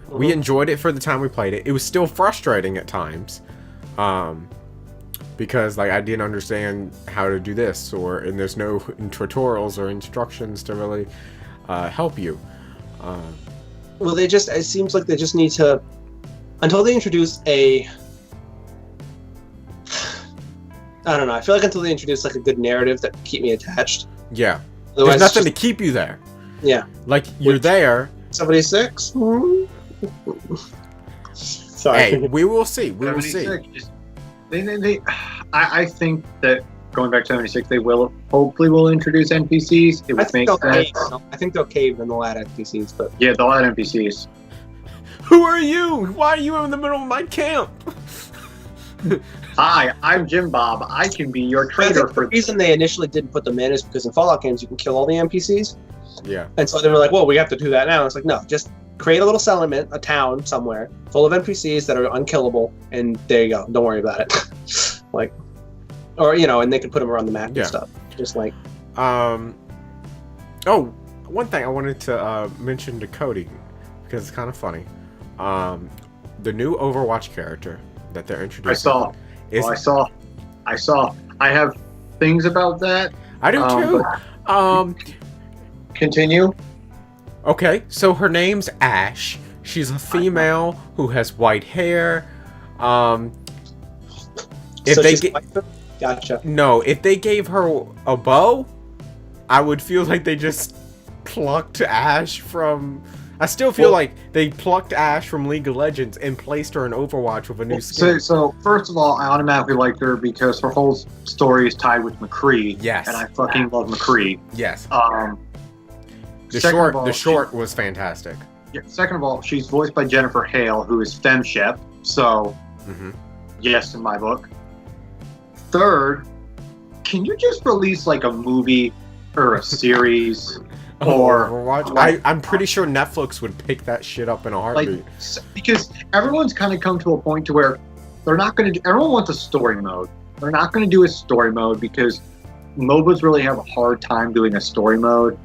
we enjoyed it for the time we played it. It was still frustrating at times, because like I didn't understand how to do this, and there's no tutorials or instructions to really help you. Well, it seems like they just need to, until they introduce I don't know. I feel like until they introduce like a good narrative that keep me attached. Yeah. Otherwise, there's nothing to keep you there. Yeah. Like you're there. 76. Sorry. Hey, we will see. We will see. I think that going back to 76, they hopefully will introduce NPCs. It would make sense. I think they'll cave and they'll add NPCs, but yeah, they'll add NPCs. Who are you? Why are you in the middle of my camp? Hi, I'm Jim Bob. I can be your trader for. The reason they initially didn't put them in is because in Fallout games you can kill all the NPCs. Yeah. And so they were like, well, we have to do that now. It's like, no, just create a little settlement, a town somewhere, full of NPCs that are unkillable, and there you go. Don't worry about it. Like, or, and they can put them around the map and stuff. Just like. Oh, one thing I wanted to mention to Cody, because it's kind of funny. The new Overwatch character that they're introducing. I saw. I have things about that. I do too. Continue. Okay, so her name's Ash. She's a female who has white hair. Gotcha. No, if they gave her a bow, I would feel like they just plucked Ash from. I still feel like they plucked Ash from League of Legends and placed her in Overwatch with a new skin. So first of all, I automatically liked her because her whole story is tied with McCree. Yes. And I fucking love McCree. Yes. The short was fantastic. Yeah, second of all, she's voiced by Jennifer Hale, who is FemShep. So, yes, in my book. Third, can you just release like a movie or a series? I'm pretty sure Netflix would pick that shit up in a heartbeat. Because everyone's kind of come to a point to where they're not going to. Everyone wants a story mode. They're not going to do a story mode because MOBAs really have a hard time doing a story mode.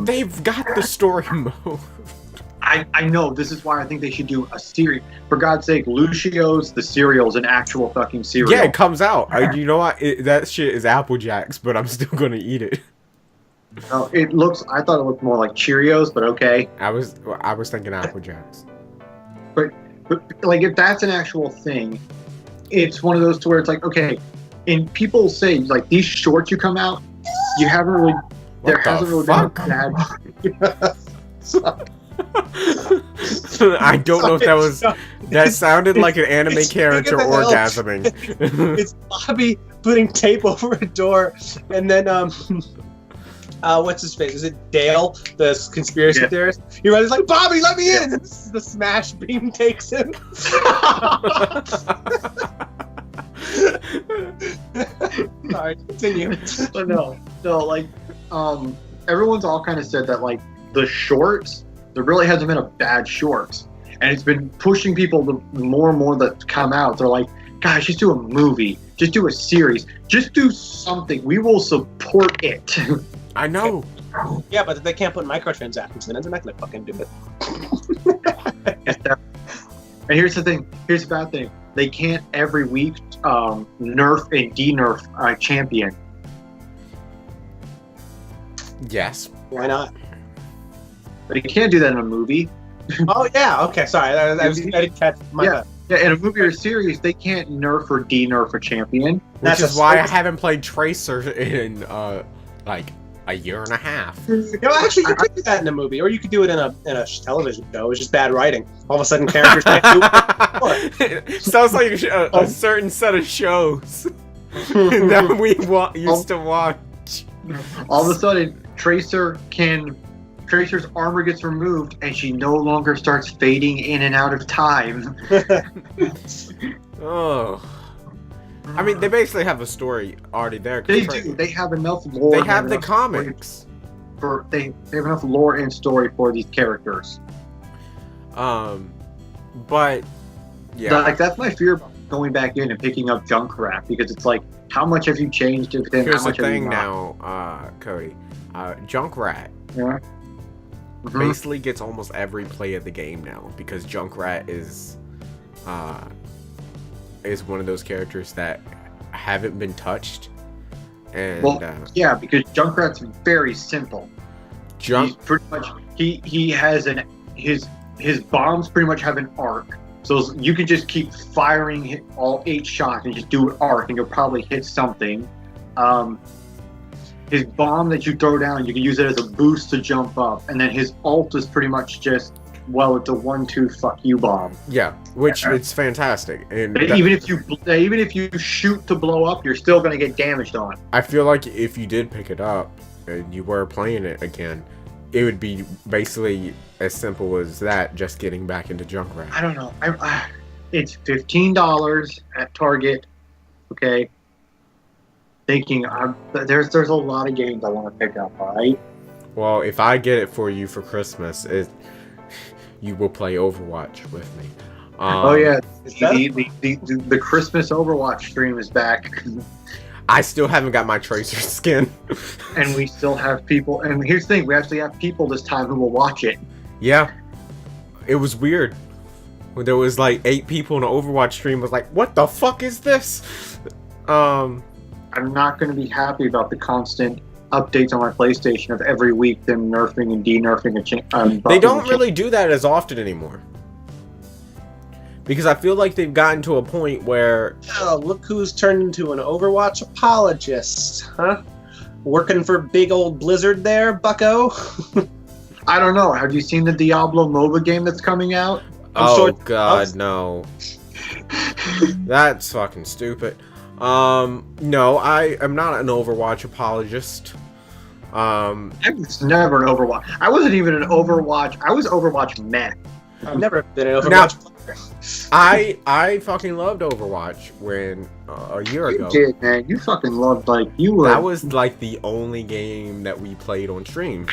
They've got the story mode. I know. This is why I think they should do a series. For God's sake, Lucio's The Cereal is an actual fucking cereal. Yeah, it comes out. You know what? That shit is Apple Jacks, but I'm still gonna eat it. Oh, I thought it looked more like Cheerios, but okay. I was thinking Apple Jacks. But like, if that's an actual thing, it's one of those to where it's like, okay, and people say like these shorts you come out, you haven't really. There hasn't really been a bad. I don't know if that was. That sounded like an anime character orgasming. It's Bobby putting tape over a door, and then what's his face? Is it Dale, the conspiracy theorist? He runs like, Bobby, let me in! And the smash beam takes him. Sorry, continue. But no, like everyone's all kind of said that like the shorts, there really hasn't been a bad shorts, and it's been pushing people to more and more that come out. They're like, guys, just do a movie, just do a series, just do something. We will support it. I know. Yeah, but they can't put microtransactions in it. They're not gonna fucking do it. And here's the thing. Here's the bad thing. They can't every week nerf and de-nerf a champion. Yes. Why not? But you can't do that in a movie. Oh yeah. Okay. Sorry. I didn't catch my. Yeah. Yeah, in a movie or series, they can't nerf or de-nerf a champion. Which is why I haven't played Tracer in like a year and a half. Actually, you could do that in a movie, or you could do it in a television show. It's just bad writing. All of a sudden, characters can't do it. Sounds like a certain set of shows that we used to watch. All of a sudden, Tracer's armor gets removed, and she no longer starts fading in and out of time. Oh. I mean, they basically have a story already there. They do. They have enough lore. They have the comics. They have enough lore and story for these characters. But yeah, like that's my fear about going back in and picking up Junkrat, because it's like, how much have you changed it? Here's the thing now, Cody. Junkrat basically gets almost every play of the game now, because Junkrat is one of those characters that haven't been touched. And yeah, because Junkrat's very simple. He's pretty much he has his bombs pretty much have an arc, so you can just keep firing all 8 shots and just do an arc, and you'll probably hit something. His bomb that you throw down, you can use it as a boost to jump up, and then his ult is pretty much just, well, it's a 1-2 fuck you bomb. Yeah, which it's fantastic. And even if you shoot to blow up, you're still gonna get damaged on. I feel like if you did pick it up and you were playing it again, it would be basically as simple as that, just getting back into Junkrat. I don't know. It's $15 at Target. Okay. Thinking there's a lot of games I want to pick up. All right. Well, if I get it for you for Christmas, you will play Overwatch with me. Oh yeah, the Christmas Overwatch stream is back. I still haven't got my Tracer skin. And we still have people. And here's the thing: we actually have people this time who will watch it. Yeah, it was weird. When there was like 8 people in the Overwatch stream, was like, what the fuck is this? I'm not going to be happy about the constant updates on my PlayStation of every week them nerfing and de-nerfing a they don't really do that as often anymore. Because I feel like they've gotten to a point where... Oh, look who's turned into an Overwatch apologist, huh? Working for big old Blizzard there, bucko? I don't know. Have you seen the Diablo MOBA game that's coming out? God, no. That's fucking stupid. No, I am not an Overwatch apologist. I was never an Overwatch. I wasn't even an Overwatch. I was Overwatch meh. I've never been an Overwatch player. I fucking loved Overwatch when a year ago. You did, man. You fucking loved, like, you were. That was like the only game that we played on stream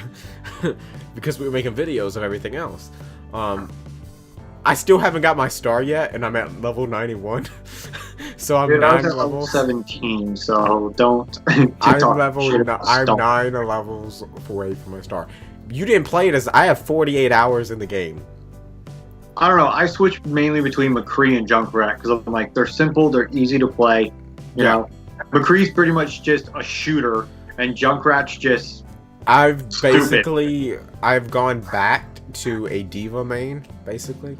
because we were making videos of everything else. I still haven't got my star yet, and I'm at level 91. So I'm 9 level 17. So don't. I'm 9 levels away from my star. You didn't play it as I have 48 hours in the game. I don't know. I switched mainly between McCree and Junkrat because I'm like, they're simple, they're easy to play. You know, McCree's pretty much just a shooter, and Junkrat's just. I've gone back to a diva main, basically.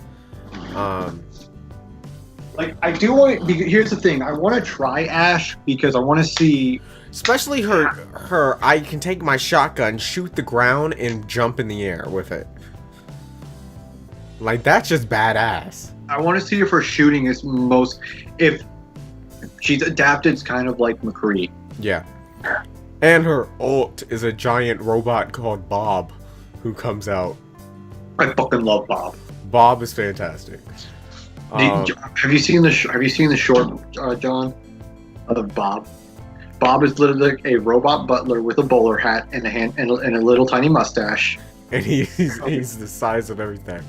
Like, I do want. Here's the thing. I want to try Ashe because I want to see. Especially her. I can take my shotgun, shoot the ground, and jump in the air with it. Like, that's just badass. I want to see if her shooting is if she's adapted, it's kind of like McCree. Yeah. And her ult is a giant robot called Bob, who comes out. I fucking love Bob. Bob is fantastic. Have you seen the short, John, of Bob? Bob is literally a robot butler with a bowler hat and a little tiny mustache, And he's the size of everything.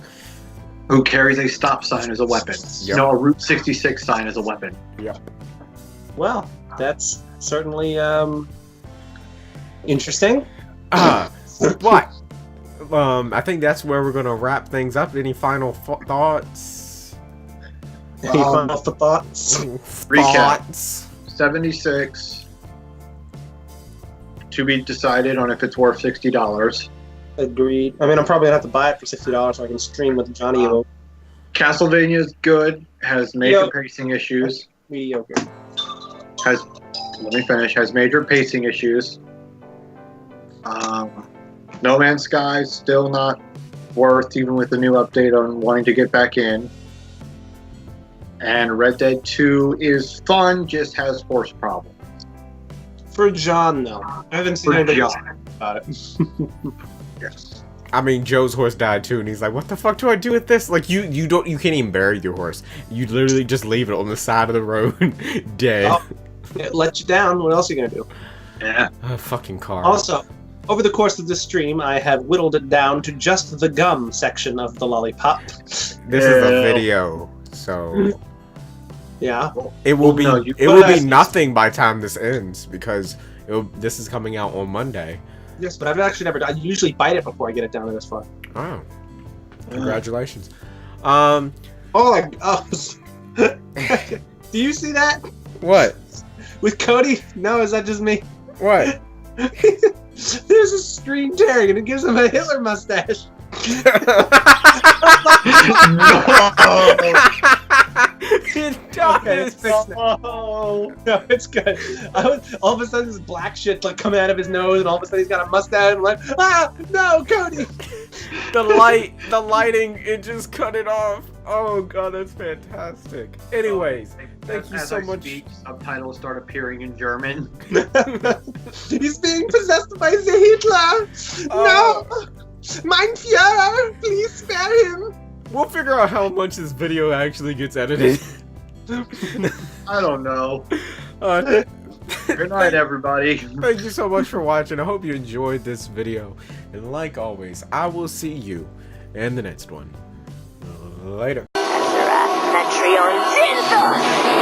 who carries a stop sign as a weapon. Yep. No, a Route 66 sign as a weapon. Yep. Well, that's certainly interesting. But I think that's where we're gonna wrap things up. Any final thoughts? Any final thoughts? Recap. Thoughts? 76 to be decided on if it's worth $60. Agreed. I mean, I'm probably gonna have to buy it for $60 so I can stream with Johnny. Castlevania is good. Has major pacing issues. Mediocre. Let me finish. Has major pacing issues. No Man's Sky still not worth, even with the new update on wanting to get back in. And Red Dead 2 is fun, just has horse problems. For John, though, I haven't seen For anybody John. about it. Yes. I mean, Joe's horse died too, and he's like, "What the fuck do I do with this?" Like, you can't even bury your horse. You literally just leave it on the side of the road, dead. Oh, it let you down. What else are you gonna do? Yeah. A fucking car. Also, over the course of this stream, I have whittled it down to just the gum section of the lollipop. This is a video, so Yeah. it will be no, you it will be put- nothing by the time this ends because this is coming out on Monday. Yes, but I've actually never. I usually bite it before I get it down to this far. Oh, congratulations. Oh my! Oh. Do you see that What? with Cody? No, is that just me? What? There's a screen tearing and it gives him a Hitler mustache. It Okay, does. it's fixed now. No, it's good. All of a sudden, this black shit like coming out of his nose, and all of a sudden he's got a mustache. And I'm like, no, Cody. The lighting, it just cut it off. Oh god, that's fantastic. Anyways, thank you As so I much. speak, subtitles start appearing in German. He's being possessed by the Hitler. No, mein Führer, please spare him. We'll figure out how much this video actually gets edited. I don't know. Good night, everybody. Thank you so much for watching. I hope you enjoyed this video. And like always, I will see you in the next one. Later. Metreon Zinthos!